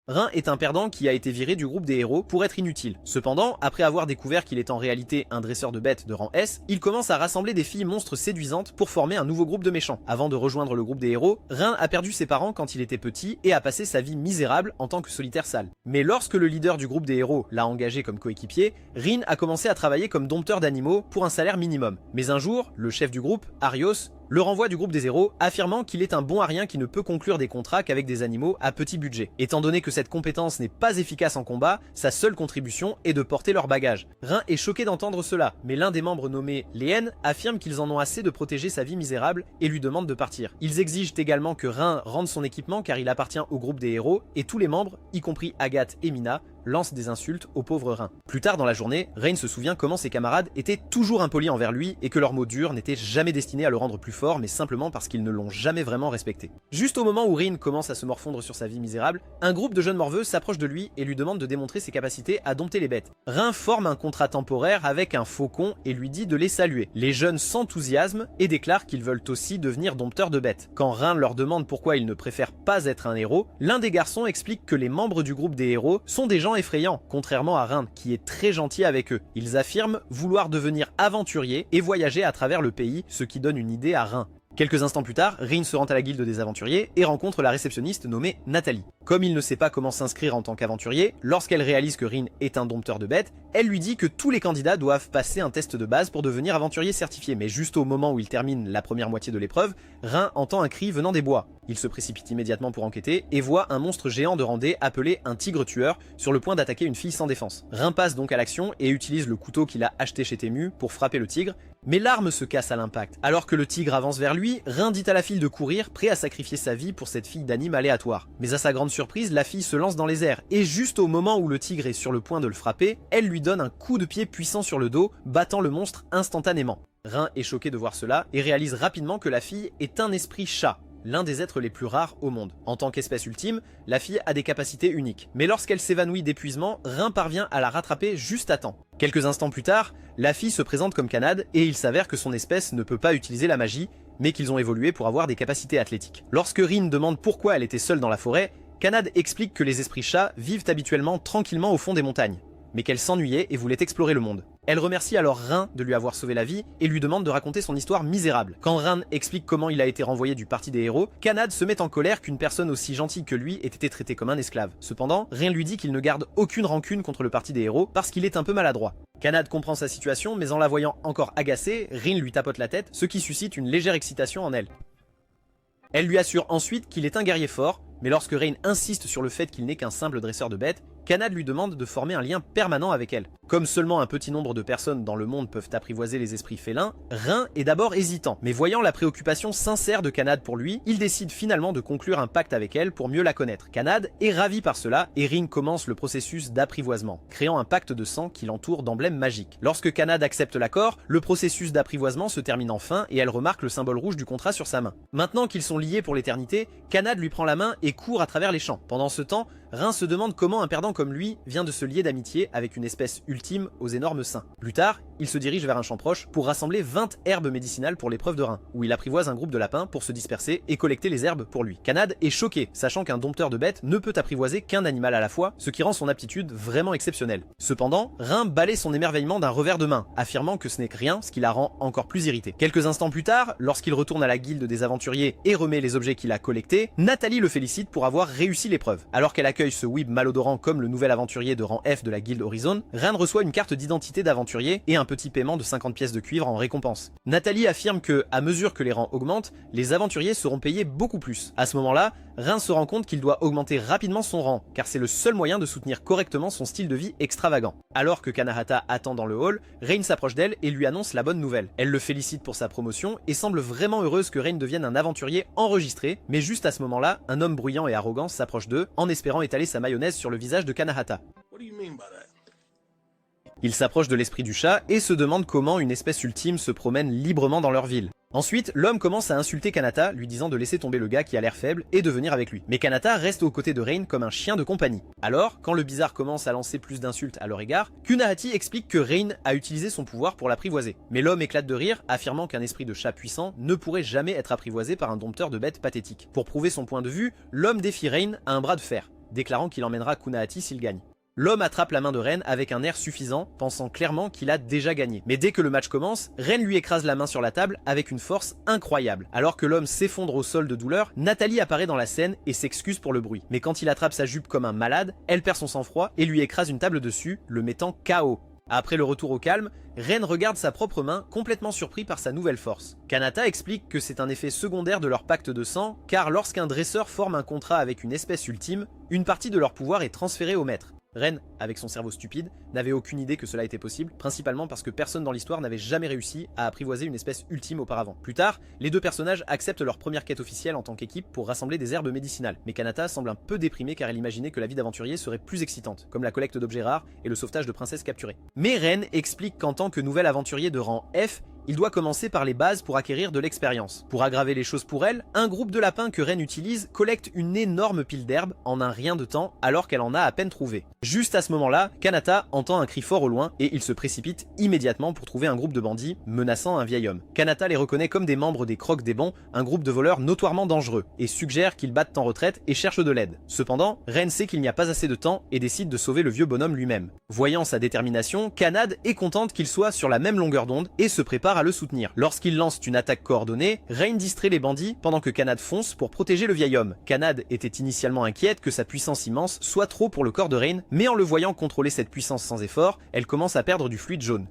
Rin est un perdant qui a été viré du groupe des héros pour être inutile. Cependant, après avoir découvert qu'il est en réalité un dresseur de bêtes de rang S, il commence à rassembler des filles monstres séduisantes pour former un nouveau groupe de méchants. Avant de rejoindre le groupe des héros, Rin a perdu ses parents quand il était petit et a passé sa vie misérable en tant que solitaire sale. Mais lorsque le leader du groupe des héros l'a engagé comme coéquipier, Rin a commencé à travailler comme dompteur d'animaux pour un salaire minimum. Mais un jour, le chef du groupe, Arios, le renvoie du groupe des héros, affirmant qu'il est un bon à rien qui ne peut conclure des contrats qu'avec des animaux à petit budget. Étant donné que cette compétence n'est pas efficace en combat, sa seule contribution est de porter leur bagage. Rin est choqué d'entendre cela, mais l'un des membres nommé Léen affirme qu'ils en ont assez de protéger sa vie misérable et lui demande de partir. Ils exigent également que Rin rende son équipement car il appartient au groupe des héros et tous les membres, y compris Agathe et Mina, lance des insultes au pauvre Rin. Plus tard dans la journée, Rain se souvient comment ses camarades étaient toujours impolis envers lui et que leurs mots durs n'étaient jamais destinés à le rendre plus fort mais simplement parce qu'ils ne l'ont jamais vraiment respecté. Juste au moment où Rin commence à se morfondre sur sa vie misérable, un groupe de jeunes morveux s'approche de lui et lui demande de démontrer ses capacités à dompter les bêtes. Rin forme un contrat temporaire avec un faucon et lui dit de les saluer. Les jeunes s'enthousiasment et déclarent qu'ils veulent aussi devenir dompteurs de bêtes. Quand Rin leur demande pourquoi il ne préfère pas être un héros, l'un des garçons explique que les membres du groupe des héros sont des gens effrayants, contrairement à Rin, qui est très gentil avec eux. Ils affirment vouloir devenir aventuriers et voyager à travers le pays, ce qui donne une idée à Rin. Quelques instants plus tard, Rin se rend à la guilde des aventuriers et rencontre la réceptionniste nommée Nathalie. Comme il ne sait pas comment s'inscrire en tant qu'aventurier, lorsqu'elle réalise que Rin est un dompteur de bêtes, elle lui dit que tous les candidats doivent passer un test de base pour devenir aventurier certifié. Mais juste au moment où il termine la première moitié de l'épreuve, Rin entend un cri venant des bois. Il se précipite immédiatement pour enquêter et voit un monstre géant de Randé appelé un tigre tueur sur le point d'attaquer une fille sans défense. Rin passe donc à l'action et utilise le couteau qu'il a acheté chez Temu pour frapper le tigre, mais l'arme se casse à l'impact. Alors que le tigre avance vers lui, Rin dit à la fille de courir, prêt à sacrifier sa vie pour cette fille d'anime aléatoire. Mais à sa grande surprise, la fille se lance dans les airs et juste au moment où le tigre est sur le point de le frapper, elle lui donne un coup de pied puissant sur le dos, battant le monstre instantanément. Rin est choqué de voir cela et réalise rapidement que la fille est un esprit chat, l'un des êtres les plus rares au monde. En tant qu'espèce ultime, la fille a des capacités uniques. Mais lorsqu'elle s'évanouit d'épuisement, Rin parvient à la rattraper juste à temps. Quelques instants plus tard, la fille se présente comme Kanad et il s'avère que son espèce ne peut pas utiliser la magie, mais qu'ils ont évolué pour avoir des capacités athlétiques. Lorsque Rin demande pourquoi elle était seule dans la forêt, Kanad explique que les esprits chats vivent habituellement tranquillement au fond des montagnes, mais qu'elle s'ennuyait et voulait explorer le monde. Elle remercie alors Rin de lui avoir sauvé la vie et lui demande de raconter son histoire misérable. Quand Rin explique comment il a été renvoyé du parti des héros, Kanad se met en colère qu'une personne aussi gentille que lui ait été traitée comme un esclave. Cependant, Rin lui dit qu'il ne garde aucune rancune contre le parti des héros parce qu'il est un peu maladroit. Kanad comprend sa situation, mais en la voyant encore agacée, Rin lui tapote la tête, ce qui suscite une légère excitation en elle. Elle lui assure ensuite qu'il est un guerrier fort, mais lorsque Rin insiste sur le fait qu'il n'est qu'un simple dresseur de bêtes, Kanad lui demande de former un lien permanent avec elle. Comme seulement un petit nombre de personnes dans le monde peuvent apprivoiser les esprits félins, Rin est d'abord hésitant, mais voyant la préoccupation sincère de Kanad pour lui, il décide finalement de conclure un pacte avec elle pour mieux la connaître. Kanad est ravi par cela et Rin commence le processus d'apprivoisement, créant un pacte de sang qui l'entoure d'emblèmes magiques. Lorsque Kanad accepte l'accord, le processus d'apprivoisement se termine enfin et elle remarque le symbole rouge du contrat sur sa main. Maintenant qu'ils sont liés pour l'éternité, Kanad lui prend la main et court à travers les champs. Pendant ce temps, Rin se demande comment un perdant comme lui vient de se lier d'amitié avec une espèce ultime aux énormes seins. Plus tard, il se dirige vers un champ proche pour rassembler 20 herbes médicinales pour l'épreuve de Rin, où il apprivoise un groupe de lapins pour se disperser et collecter les herbes pour lui. Kanad est choqué, sachant qu'un dompteur de bêtes ne peut apprivoiser qu'un animal à la fois, ce qui rend son aptitude vraiment exceptionnelle. Cependant, Rin balaie son émerveillement d'un revers de main, affirmant que ce n'est que rien, ce qui la rend encore plus irritée. Quelques instants plus tard, lorsqu'il retourne à la guilde des aventuriers et remet les objets qu'il a collectés, Nathalie le félicite pour avoir réussi l'épreuve. Alors qu'elle accueille ce weeb malodorant comme le nouvel aventurier de rang F de la guilde Horizon, Rin reçoit une carte d'identité d'aventurier et un petit paiement de 50 pièces de cuivre en récompense. Nathalie affirme que, à mesure que les rangs augmentent, les aventuriers seront payés beaucoup plus. À ce moment-là, Rin se rend compte qu'il doit augmenter rapidement son rang, car c'est le seul moyen de soutenir correctement son style de vie extravagant. Alors que Kanahata attend dans le hall, Rain s'approche d'elle et lui annonce la bonne nouvelle. Elle le félicite pour sa promotion et semble vraiment heureuse que Rain devienne un aventurier enregistré, mais juste à ce moment-là, un homme bruyant et arrogant s'approche d'eux, en espérant étaler sa mayonnaise sur le visage de Kanahata. Il s'approche de l'esprit du chat et se demande comment une espèce ultime se promène librement dans leur ville. Ensuite, l'homme commence à insulter Kanata, lui disant de laisser tomber le gars qui a l'air faible et de venir avec lui. Mais Kanata reste aux côtés de Rain comme un chien de compagnie. Alors, quand le bizarre commence à lancer plus d'insultes à leur égard, Kunahati explique que Rain a utilisé son pouvoir pour l'apprivoiser. Mais l'homme éclate de rire, affirmant qu'un esprit de chat puissant ne pourrait jamais être apprivoisé par un dompteur de bêtes pathétique. Pour prouver son point de vue, l'homme défie Rain à un bras de fer. déclarant qu'il emmènera Kunahati s'il gagne. L'homme attrape la main de Ren avec un air suffisant, pensant clairement qu'il a déjà gagné. Mais dès que le match commence, Ren lui écrase la main sur la table avec une force incroyable. Alors que l'homme s'effondre au sol de douleur, Nathalie apparaît dans la scène et s'excuse pour le bruit. Mais quand il attrape sa jupe comme un malade, elle perd son sang-froid et lui écrase une table dessus, le mettant KO. Après le retour au calme, Ren regarde sa propre main, complètement surpris par sa nouvelle force. Kanata explique que c'est un effet secondaire de leur pacte de sang, car lorsqu'un dresseur forme un contrat avec une espèce ultime, une partie de leur pouvoir est transférée au maître. Ren, avec son cerveau stupide, n'avait aucune idée que cela était possible, principalement parce que personne dans l'histoire n'avait jamais réussi à apprivoiser une espèce ultime auparavant. Plus tard, les deux personnages acceptent leur première quête officielle en tant qu'équipe pour rassembler des herbes médicinales, mais Kanata semble un peu déprimée car elle imaginait que la vie d'aventurier serait plus excitante, comme la collecte d'objets rares et le sauvetage de princesses capturées. Mais Ren explique qu'en tant que nouvel aventurier de rang F, il doit commencer par les bases pour acquérir de l'expérience. Pour aggraver les choses pour elle, un groupe de lapins que Ren utilise collecte une énorme pile d'herbes en un rien de temps alors qu'elle en a à peine trouvé. Juste à ce moment-là, Kanata entend un cri fort au loin et il se précipite immédiatement pour trouver un groupe de bandits menaçant un vieil homme. Kanata les reconnaît comme des membres des Crocs des Bons, un groupe de voleurs notoirement dangereux, et suggère qu'ils battent en retraite et cherchent de l'aide. Cependant, Ren sait qu'il n'y a pas assez de temps et décide de sauver le vieux bonhomme lui-même. Voyant sa détermination, Kanade est contente qu'il soit sur la même longueur d'onde et se prépare à le soutenir. Lorsqu'il lance une attaque coordonnée, Rain distrait les bandits pendant que Kanade fonce pour protéger le vieil homme. Kanade était initialement inquiète que sa puissance immense soit trop pour le corps de Rain, mais en le voyant contrôler cette puissance sans effort, elle commence à perdre du fluide jaune.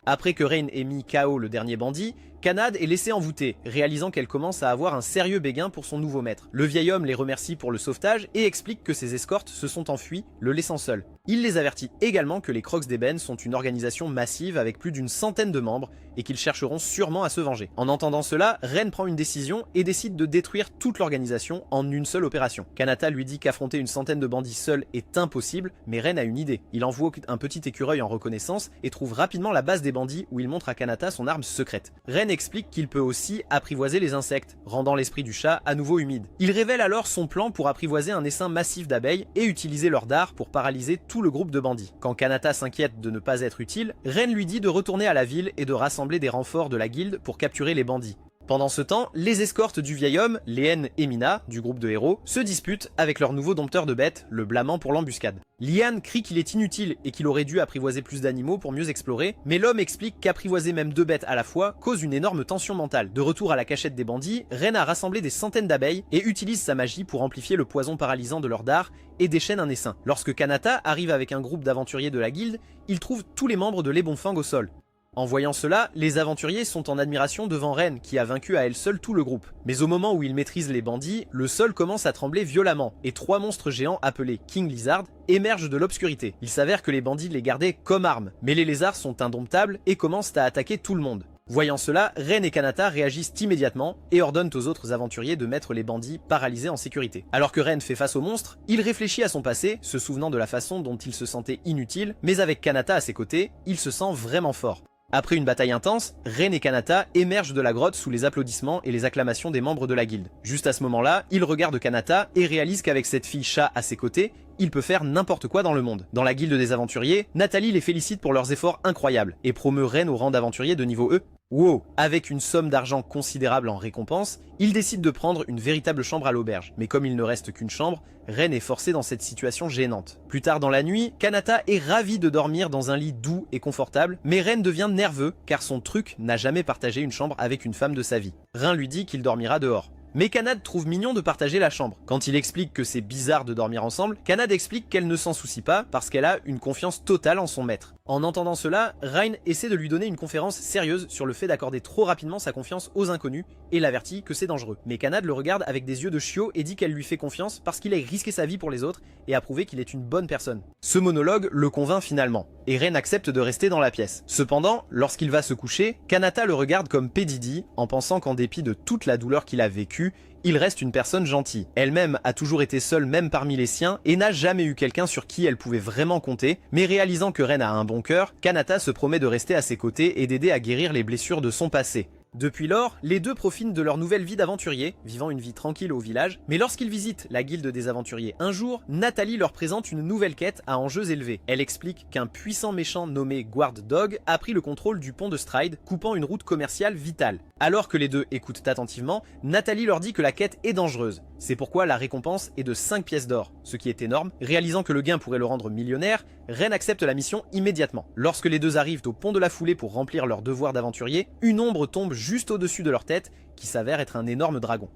Après que Rain ait mis KO le dernier bandit, Kanade est laissée envoûtée, réalisant qu'elle commence à avoir un sérieux béguin pour son nouveau maître. Le vieil homme les remercie pour le sauvetage et explique que ses escortes se sont enfuies, le laissant seul. Il les avertit également que les Crocs d'Ébène sont une organisation massive avec plus d'une centaine de membres et qu'ils chercheront sûrement à se venger. En entendant cela, Ren prend une décision et décide de détruire toute l'organisation en une seule opération. Kanata lui dit qu'affronter une centaine de bandits seuls est impossible, mais Ren a une idée. Il envoie un petit écureuil en reconnaissance et trouve rapidement la base des bandits où il montre à Kanata son arme secrète. Ren explique qu'il peut aussi apprivoiser les insectes, rendant l'esprit du chat à nouveau humide. Il révèle alors son plan pour apprivoiser un essaim massif d'abeilles et utiliser leur dard pour paralyser tout le groupe de bandits. Quand Kanata s'inquiète de ne pas être utile, Ren lui dit de retourner à la ville et de rassembler des renforts de la guilde pour capturer les bandits. Pendant ce temps, les escortes du vieil homme, Lian et Mina, du groupe de héros, se disputent avec leur nouveau dompteur de bêtes, le blâmant pour l'embuscade. Lian crie qu'il est inutile et qu'il aurait dû apprivoiser plus d'animaux pour mieux explorer, mais l'homme explique qu'apprivoiser même 2 bêtes à la fois cause une énorme tension mentale. De retour à la cachette des bandits, Ren a rassemblé des centaines d'abeilles et utilise sa magie pour amplifier le poison paralysant de leur dard et déchaîne un essaim. Lorsque Kanata arrive avec un groupe d'aventuriers de la guilde, il trouve tous les membres de l'Ebonfang au sol. En voyant cela, les aventuriers sont en admiration devant Ren qui a vaincu à elle seule tout le groupe. Mais au moment où il maîtrise les bandits, le sol commence à trembler violemment et 3 monstres géants appelés King Lizard émergent de l'obscurité. Il s'avère que les bandits les gardaient comme armes, mais les lézards sont indomptables et commencent à attaquer tout le monde. Voyant cela, Ren et Kanata réagissent immédiatement et ordonnent aux autres aventuriers de mettre les bandits paralysés en sécurité. Alors que Ren fait face aux monstres, il réfléchit à son passé, se souvenant de la façon dont il se sentait inutile, mais avec Kanata à ses côtés, il se sent vraiment fort. Après une bataille intense, Ren et Kanata émergent de la grotte sous les applaudissements et les acclamations des membres de la guilde. Juste à ce moment-là, il regarde Kanata et réalise qu'avec cette fille chat à ses côtés, il peut faire n'importe quoi dans le monde. Dans la guilde des aventuriers, Nathalie les félicite pour leurs efforts incroyables et promeut Ren au rang d'aventurier de niveau E. Wow! Avec une somme d'argent considérable en récompense, il décide de prendre une véritable chambre à l'auberge. Mais comme il ne reste qu'une chambre, Ren est forcé dans cette situation gênante. Plus tard dans la nuit, Kanata est ravi de dormir dans un lit doux et confortable, mais Ren devient nerveux car son truc n'a jamais partagé une chambre avec une femme de sa vie. Ren lui dit qu'il dormira dehors. Mais Kanade trouve mignon de partager la chambre. Quand il explique que c'est bizarre de dormir ensemble, Kanade explique qu'elle ne s'en soucie pas parce qu'elle a une confiance totale en son maître. En entendant cela, Rain essaie de lui donner une conférence sérieuse sur le fait d'accorder trop rapidement sa confiance aux inconnus et l'avertit que c'est dangereux. Mais Kanade le regarde avec des yeux de chiot et dit qu'elle lui fait confiance parce qu'il a risqué sa vie pour les autres et a prouvé qu'il est une bonne personne. Ce monologue le convainc finalement, et Rain accepte de rester dans la pièce. Cependant, lorsqu'il va se coucher, Kanata le regarde comme Pédidi en pensant qu'en dépit de toute la douleur qu'il a vécue, il reste une personne gentille. Elle-même a toujours été seule même parmi les siens et n'a jamais eu quelqu'un sur qui elle pouvait vraiment compter, mais réalisant que Ren a un bon cœur, Kanata se promet de rester à ses côtés et d'aider à guérir les blessures de son passé. Depuis lors, les deux profitent de leur nouvelle vie d'aventuriers, vivant une vie tranquille au village, mais lorsqu'ils visitent la guilde des aventuriers un jour, Nathalie leur présente une nouvelle quête à enjeux élevés. Elle explique qu'un puissant méchant nommé Guard Dog a pris le contrôle du pont de Stride, coupant une route commerciale vitale. Alors que les deux écoutent attentivement, Nathalie leur dit que la quête est dangereuse. C'est pourquoi la récompense est de 5 pièces d'or, ce qui est énorme. Réalisant que le gain pourrait le rendre millionnaire, Ren accepte la mission immédiatement. Lorsque les deux arrivent au pont de la Foulée pour remplir leur devoir d'aventurier, une ombre tombe juste au-dessus de leur tête, qui s'avère être un énorme dragon.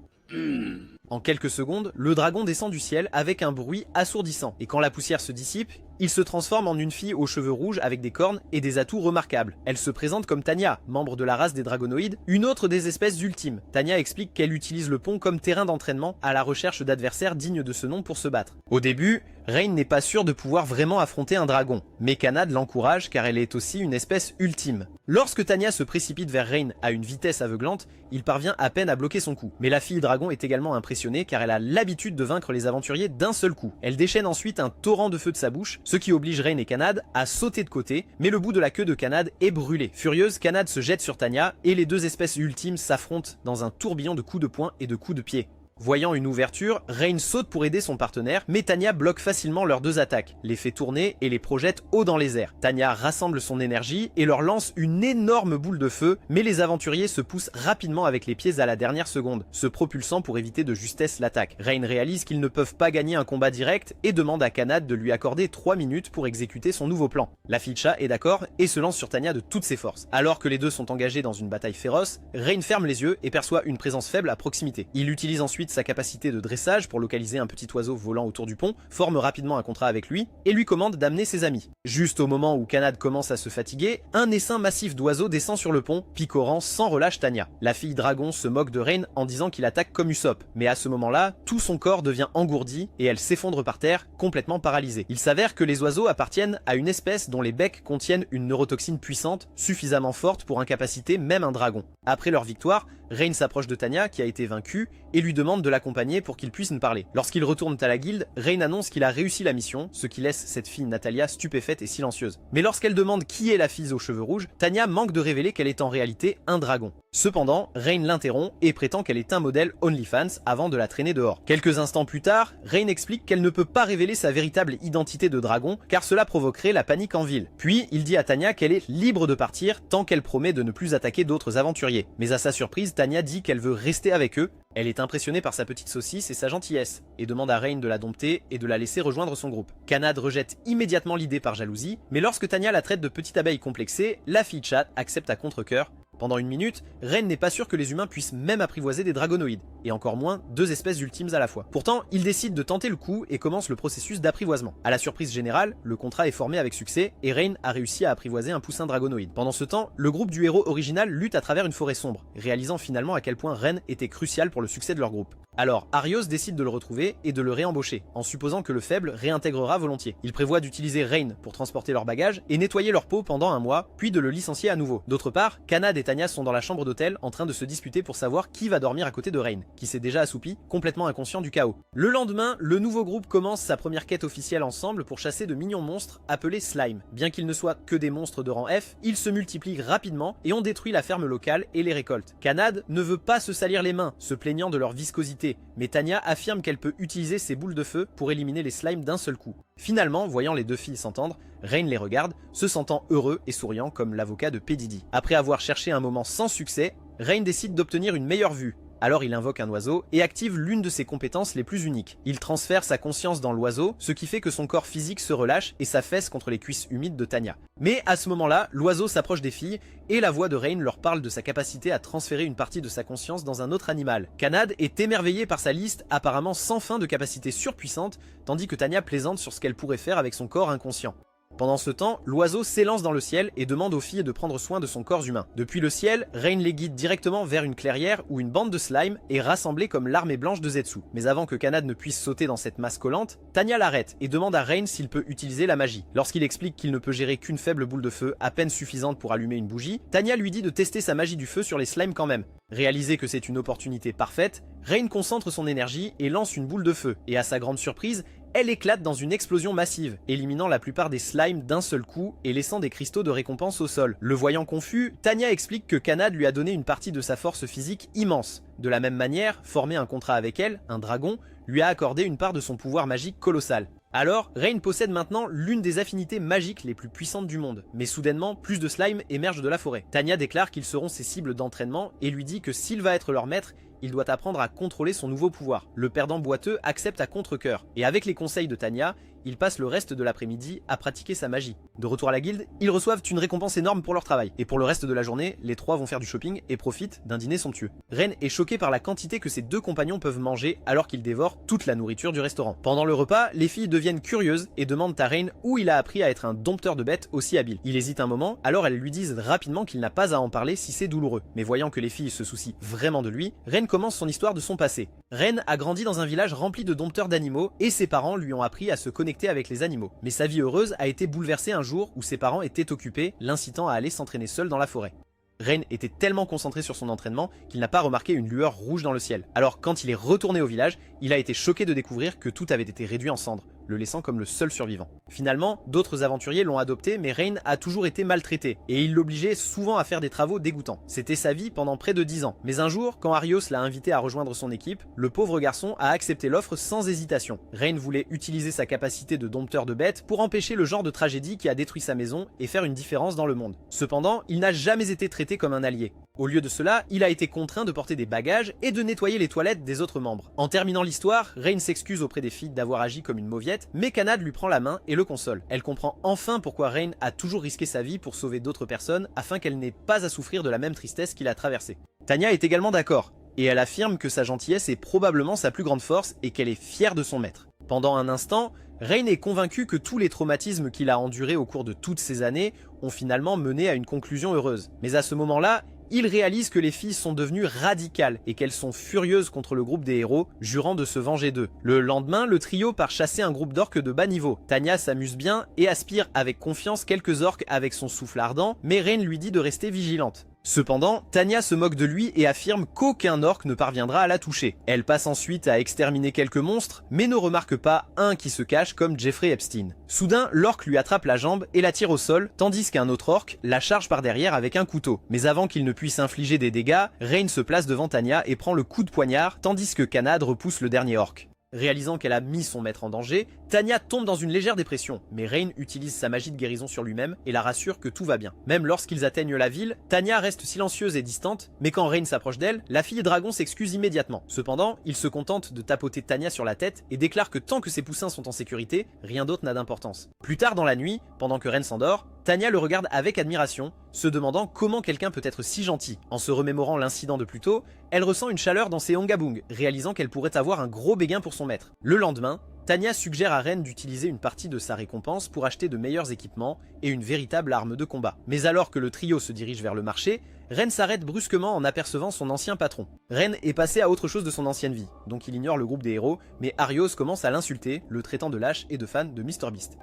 En quelques secondes, le dragon descend du ciel avec un bruit assourdissant, et quand la poussière se dissipe, il se transforme en une fille aux cheveux rouges avec des cornes et des atouts remarquables. Elle se présente comme Tanya, membre de la race des dragonoïdes, une autre des espèces ultimes. Tanya explique qu'elle utilise le pont comme terrain d'entraînement à la recherche d'adversaires dignes de ce nom pour se battre. Au début, Rain n'est pas sûre de pouvoir vraiment affronter un dragon, mais Kanad l'encourage car elle est aussi une espèce ultime. Lorsque Tanya se précipite vers Rain à une vitesse aveuglante, il parvient à peine à bloquer son coup. Mais la fille dragon est également impressionnée car elle a l'habitude de vaincre les aventuriers d'un seul coup. Elle déchaîne ensuite un torrent de feu de sa bouche, ce qui oblige Rain et Kanad à sauter de côté, mais le bout de la queue de Kanad est brûlé. Furieuse, Kanad se jette sur Tanya et les deux espèces ultimes s'affrontent dans un tourbillon de coups de poing et de coups de pied. Voyant une ouverture, Rain saute pour aider son partenaire, mais Tanya bloque facilement leurs deux attaques, les fait tourner et les projette haut dans les airs. Tanya rassemble son énergie et leur lance une énorme boule de feu, mais les aventuriers se poussent rapidement avec les pieds à la dernière seconde, se propulsant pour éviter de justesse l'attaque. Rain réalise qu'ils ne peuvent pas gagner un combat direct et demande à Kanad de lui accorder 3 minutes pour exécuter son nouveau plan. La fille chat est d'accord et se lance sur Tanya de toutes ses forces. Alors que les deux sont engagés dans une bataille féroce, Rain ferme les yeux et perçoit une présence faible à proximité. Il utilise ensuite sa capacité de dressage pour localiser un petit oiseau volant autour du pont, forme rapidement un contrat avec lui et lui commande d'amener ses amis. Juste au moment où Kanad commence à se fatiguer, un essaim massif d'oiseaux descend sur le pont, picorant sans relâche Tanya. La fille dragon se moque de Rain en disant qu'il attaque comme Usopp, mais à ce moment-là, tout son corps devient engourdi et elle s'effondre par terre, complètement paralysée. Il s'avère que les oiseaux appartiennent à une espèce dont les becs contiennent une neurotoxine puissante, suffisamment forte pour incapaciter même un dragon. Après leur victoire, Rain s'approche de Tanya, qui a été vaincue, et lui demande de l'accompagner pour qu'ils puissent parler. Lorsqu'ils retournent à la guilde, Rain annonce qu'il a réussi la mission, ce qui laisse cette fille Natalia stupéfaite et silencieuse. Mais lorsqu'elle demande qui est la fille aux cheveux rouges, Tanya manque de révéler qu'elle est en réalité un dragon. Cependant, Rain l'interrompt et prétend qu'elle est un modèle OnlyFans avant de la traîner dehors. Quelques instants plus tard, Rain explique qu'elle ne peut pas révéler sa véritable identité de dragon car cela provoquerait la panique en ville. Puis, il dit à Tanya qu'elle est libre de partir tant qu'elle promet de ne plus attaquer d'autres aventuriers. Mais à sa surprise, Tanya dit qu'elle veut rester avec eux. Elle est impressionnée par sa petite saucisse et sa gentillesse, et demande à Rain de la dompter et de la laisser rejoindre son groupe. Kanad rejette immédiatement l'idée par jalousie, mais lorsque Tanya la traite de petite abeille complexée, la fille chat accepte à contre-cœur. Pendant une minute, Rain n'est pas sûr que les humains puissent même apprivoiser des dragonoïdes, et encore moins deux espèces ultimes à la fois. Pourtant, il décide de tenter le coup et commence le processus d'apprivoisement. À la surprise générale, le contrat est formé avec succès, et Rain a réussi à apprivoiser un poussin dragonoïde. Pendant ce temps, le groupe du héros original lutte à travers une forêt sombre, réalisant finalement à quel point Rain était crucial pour le succès de leur groupe. Alors, Arios décide de le retrouver et de le réembaucher, en supposant que le faible réintégrera volontiers. Il prévoit d'utiliser Rain pour transporter leurs bagages et nettoyer leur peau pendant un mois, puis de le licencier à nouveau. D'autre part, Kanad et Tanya sont dans la chambre d'hôtel en train de se disputer pour savoir qui va dormir à côté de Rain, qui s'est déjà assoupi, complètement inconscient du chaos. Le lendemain, le nouveau groupe commence sa première quête officielle ensemble pour chasser de mignons monstres appelés Slime. Bien qu'ils ne soient que des monstres de rang F, ils se multiplient rapidement et ont détruit la ferme locale et les récoltes. Kanad ne veut pas se salir les mains, se plaignant de leur viscosité, mais Tanya affirme qu'elle peut utiliser ses boules de feu pour éliminer les slimes d'un seul coup. Finalement, voyant les deux filles s'entendre, Rain les regarde, se sentant heureux et souriant comme l'avocat de P. Diddy. Après avoir cherché un moment sans succès, Rain décide d'obtenir une meilleure vue. Alors il invoque un oiseau et active l'une de ses compétences les plus uniques. Il transfère sa conscience dans l'oiseau, ce qui fait que son corps physique se relâche et s'affaisse contre les cuisses humides de Tanya. Mais à ce moment-là, l'oiseau s'approche des filles et la voix de Rain leur parle de sa capacité à transférer une partie de sa conscience dans un autre animal. Kanad est émerveillé par sa liste apparemment sans fin de capacités surpuissantes, tandis que Tanya plaisante sur ce qu'elle pourrait faire avec son corps inconscient. Pendant ce temps, l'oiseau s'élance dans le ciel et demande aux filles de prendre soin de son corps humain. Depuis le ciel, Rain les guide directement vers une clairière où une bande de slime est rassemblée comme l'armée blanche de Zetsu. Mais avant que Kanad ne puisse sauter dans cette masse collante, Tanya l'arrête et demande à Rain s'il peut utiliser la magie. Lorsqu'il explique qu'il ne peut gérer qu'une faible boule de feu à peine suffisante pour allumer une bougie, Tanya lui dit de tester sa magie du feu sur les slimes quand même. Réalisé que c'est une opportunité parfaite, Rain concentre son énergie et lance une boule de feu, et à sa grande surprise, elle éclate dans une explosion massive, éliminant la plupart des slimes d'un seul coup et laissant des cristaux de récompense au sol. Le voyant confus, Tanya explique que Kanad lui a donné une partie de sa force physique immense. De la même manière, former un contrat avec elle, un dragon, lui a accordé une part de son pouvoir magique colossal. Alors, Rain possède maintenant l'une des affinités magiques les plus puissantes du monde. Mais soudainement, plus de slime émergent de la forêt. Tanya déclare qu'ils seront ses cibles d'entraînement et lui dit que s'il va être leur maître, il doit apprendre à contrôler son nouveau pouvoir. Le perdant boiteux accepte à contre-cœur, et avec les conseils de Tanya, il passe le reste de l'après-midi à pratiquer sa magie. De retour à la guilde, ils reçoivent une récompense énorme pour leur travail, et pour le reste de la journée, les trois vont faire du shopping et profitent d'un dîner somptueux. Ren est choqué par la quantité que ses deux compagnons peuvent manger alors qu'ils dévorent toute la nourriture du restaurant. Pendant le repas, les filles deviennent curieuses et demandent à Rain où il a appris à être un dompteur de bêtes aussi habile. Il hésite un moment, alors elles lui disent rapidement qu'il n'a pas à en parler si c'est douloureux. Mais voyant que les filles se soucient vraiment de lui, Ren commence son histoire de son passé. Ren a grandi dans un village rempli de dompteurs d'animaux et ses parents lui ont appris à se connecter avec les animaux. Mais sa vie heureuse a été bouleversée un jour où ses parents étaient occupés, l'incitant à aller s'entraîner seul dans la forêt. Rain était tellement concentré sur son entraînement qu'il n'a pas remarqué une lueur rouge dans le ciel. Alors quand il est retourné au village, il a été choqué de découvrir que tout avait été réduit en cendres, le laissant comme le seul survivant. Finalement, d'autres aventuriers l'ont adopté, mais Rain a toujours été maltraité, et il l'obligeait souvent à faire des travaux dégoûtants. C'était sa vie pendant près de 10 ans. Mais un jour, quand Arios l'a invité à rejoindre son équipe, le pauvre garçon a accepté l'offre sans hésitation. Rain voulait utiliser sa capacité de dompteur de bêtes pour empêcher le genre de tragédie qui a détruit sa maison et faire une différence dans le monde. Cependant, il n'a jamais été traité comme un allié. Au lieu de cela, il a été contraint de porter des bagages et de nettoyer les toilettes des autres membres. En terminant l'histoire, Rain s'excuse auprès des filles d'avoir agi comme une mauviette, mais Kanad lui prend la main et le console. Elle comprend enfin pourquoi Rain a toujours risqué sa vie pour sauver d'autres personnes afin qu'elle n'ait pas à souffrir de la même tristesse qu'il a traversée. Tanya est également d'accord, et elle affirme que sa gentillesse est probablement sa plus grande force et qu'elle est fière de son maître. Pendant un instant, Rain est convaincu que tous les traumatismes qu'il a endurés au cours de toutes ces années ont finalement mené à une conclusion heureuse. Mais à ce moment-là, il réalise que les filles sont devenues radicales et qu'elles sont furieuses contre le groupe des héros, jurant de se venger d'eux. Le lendemain, le trio part chasser un groupe d'orques de bas niveau. Tanya s'amuse bien et aspire avec confiance quelques orques avec son souffle ardent, mais Rain lui dit de rester vigilante. Cependant, Tanya se moque de lui et affirme qu'aucun orc ne parviendra à la toucher. Elle passe ensuite à exterminer quelques monstres, mais ne remarque pas un qui se cache comme Jeffrey Epstein. Soudain, l'orc lui attrape la jambe et la tire au sol, tandis qu'un autre orc la charge par derrière avec un couteau. Mais avant qu'il ne puisse infliger des dégâts, Rain se place devant Tanya et prend le coup de poignard, tandis que Kanad repousse le dernier orc. Réalisant qu'elle a mis son maître en danger, Tanya tombe dans une légère dépression, mais Rain utilise sa magie de guérison sur lui-même et la rassure que tout va bien. Même lorsqu'ils atteignent la ville, Tanya reste silencieuse et distante, mais quand Rain s'approche d'elle, la fille dragon s'excuse immédiatement. Cependant, il se contente de tapoter Tanya sur la tête et déclare que tant que ses poussins sont en sécurité, rien d'autre n'a d'importance. Plus tard dans la nuit, pendant que Rain s'endort, Tanya le regarde avec admiration, se demandant comment quelqu'un peut être si gentil. En se remémorant l'incident de plus tôt, elle ressent une chaleur dans ses ongabung, réalisant qu'elle pourrait avoir un gros béguin pour son maître. Le lendemain, Tanya suggère à Rain d'utiliser une partie de sa récompense pour acheter de meilleurs équipements et une véritable arme de combat. Mais alors que le trio se dirige vers le marché, Rain s'arrête brusquement en apercevant son ancien patron. Rain est passé à autre chose de son ancienne vie, donc il ignore le groupe des héros, mais Arios commence à l'insulter, le traitant de lâche et de fan de MrBeast.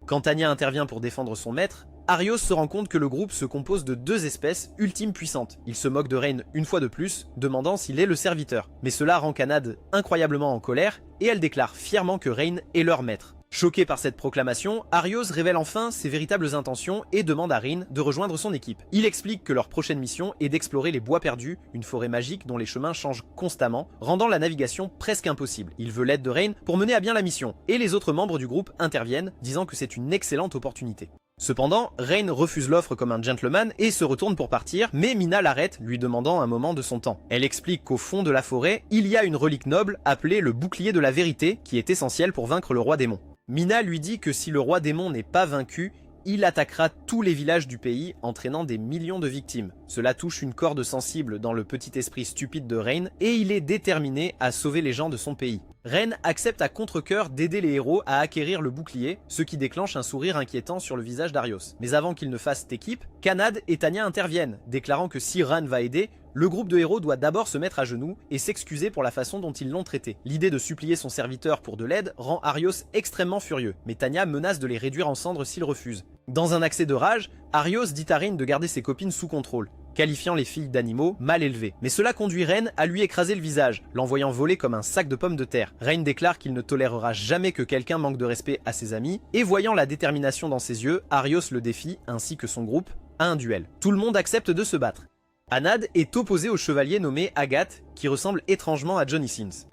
Quand Tanya intervient pour défendre son maître, Arios se rend compte que le groupe se compose de deux espèces ultimes puissantes. Il se moque de Rain une fois de plus, demandant s'il est le serviteur. Mais cela rend Kanad incroyablement en colère, et elle déclare fièrement que Rain est leur maître. Choqué par cette proclamation, Arios révèle enfin ses véritables intentions et demande à Rain de rejoindre son équipe. Il explique que leur prochaine mission est d'explorer les bois perdus, une forêt magique dont les chemins changent constamment, rendant la navigation presque impossible. Il veut l'aide de Rain pour mener à bien la mission, et les autres membres du groupe interviennent, disant que c'est une excellente opportunité. Cependant, Rain refuse l'offre comme un gentleman et se retourne pour partir, mais Mina l'arrête, lui demandant un moment de son temps. Elle explique qu'au fond de la forêt, il y a une relique noble appelée le bouclier de la vérité, qui est essentielle pour vaincre le roi démon. Mina lui dit que si le roi démon n'est pas vaincu, il attaquera tous les villages du pays, entraînant des millions de victimes. Cela touche une corde sensible dans le petit esprit stupide de Rain, et il est déterminé à sauver les gens de son pays. Rain accepte à contre-cœur d'aider les héros à acquérir le bouclier, ce qui déclenche un sourire inquiétant sur le visage d'Arios. Mais avant qu'ils ne fassent équipe, Kanad et Tanya interviennent, déclarant que si Rain va aider, le groupe de héros doit d'abord se mettre à genoux et s'excuser pour la façon dont ils l'ont traité. L'idée de supplier son serviteur pour de l'aide rend Arios extrêmement furieux, mais Tanya menace de les réduire en cendres s'ils refusent. Dans un accès de rage, Arios dit à Rain de garder ses copines sous contrôle, qualifiant les filles d'animaux mal élevés. Mais cela conduit Rain à lui écraser le visage, l'envoyant voler comme un sac de pommes de terre. Rain déclare qu'il ne tolérera jamais que quelqu'un manque de respect à ses amis, et voyant la détermination dans ses yeux, Arios le défie, ainsi que son groupe, à un duel. Tout le monde accepte de se battre. Anad est opposé au chevalier nommé Agathe, qui ressemble étrangement à Johnny Sins.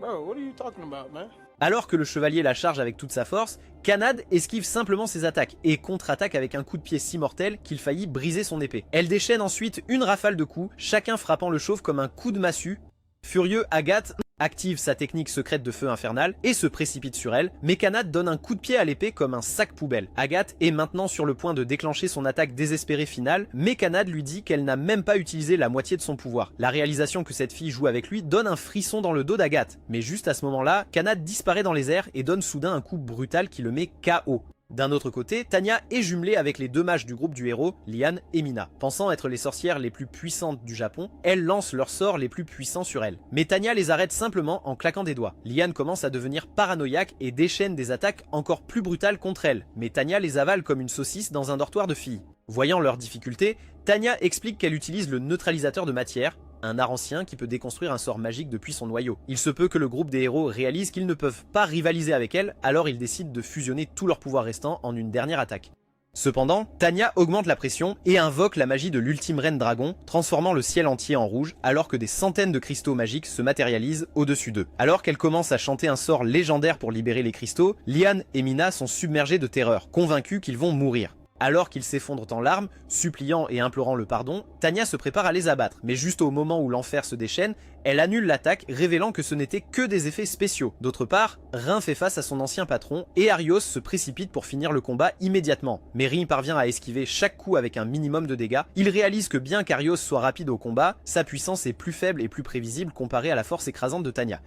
Bro, what are you talking about, man? Alors que le chevalier la charge avec toute sa force, Kanad esquive simplement ses attaques et contre-attaque avec un coup de pied si mortel qu'il faillit briser son épée. Elle déchaîne ensuite une rafale de coups, chacun frappant le chauve comme un coup de massue. Furieux, Agathe active sa technique secrète de feu infernal et se précipite sur elle, mais Kanad donne un coup de pied à l'épée comme un sac poubelle. Agathe est maintenant sur le point de déclencher son attaque désespérée finale, mais Kanad lui dit qu'elle n'a même pas utilisé la moitié de son pouvoir. La réalisation que cette fille joue avec lui donne un frisson dans le dos d'Agathe, mais juste à ce moment-là, Kanad disparaît dans les airs et donne soudain un coup brutal qui le met KO. D'un autre côté, Tanya est jumelée avec les deux mages du groupe du héros, Liane et Mina. Pensant être les sorcières les plus puissantes du Japon, elles lancent leurs sorts les plus puissants sur elles. Mais Tanya les arrête simplement en claquant des doigts. Liane commence à devenir paranoïaque et déchaîne des attaques encore plus brutales contre elle, mais Tanya les avale comme une saucisse dans un dortoir de filles. Voyant leurs difficultés, Tanya explique qu'elle utilise le neutralisateur de matière, un art ancien qui peut déconstruire un sort magique depuis son noyau. Il se peut que le groupe des héros réalise qu'ils ne peuvent pas rivaliser avec elle, alors ils décident de fusionner tous leurs pouvoirs restants en une dernière attaque. Cependant, Tanya augmente la pression et invoque la magie de l'ultime reine dragon, transformant le ciel entier en rouge, alors que des centaines de cristaux magiques se matérialisent au-dessus d'eux. Alors qu'elle commence à chanter un sort légendaire pour libérer les cristaux, Liane et Mina sont submergés de terreur, convaincus qu'ils vont mourir. Alors qu'ils s'effondrent en larmes, suppliant et implorant le pardon, Tanya se prépare à les abattre, mais juste au moment où l'enfer se déchaîne, elle annule l'attaque, révélant que ce n'était que des effets spéciaux. D'autre part, Rin fait face à son ancien patron, et Arios se précipite pour finir le combat immédiatement. Mais Rin parvient à esquiver chaque coup avec un minimum de dégâts. Il réalise que bien qu'Arios soit rapide au combat, sa puissance est plus faible et plus prévisible comparée à la force écrasante de Tanya.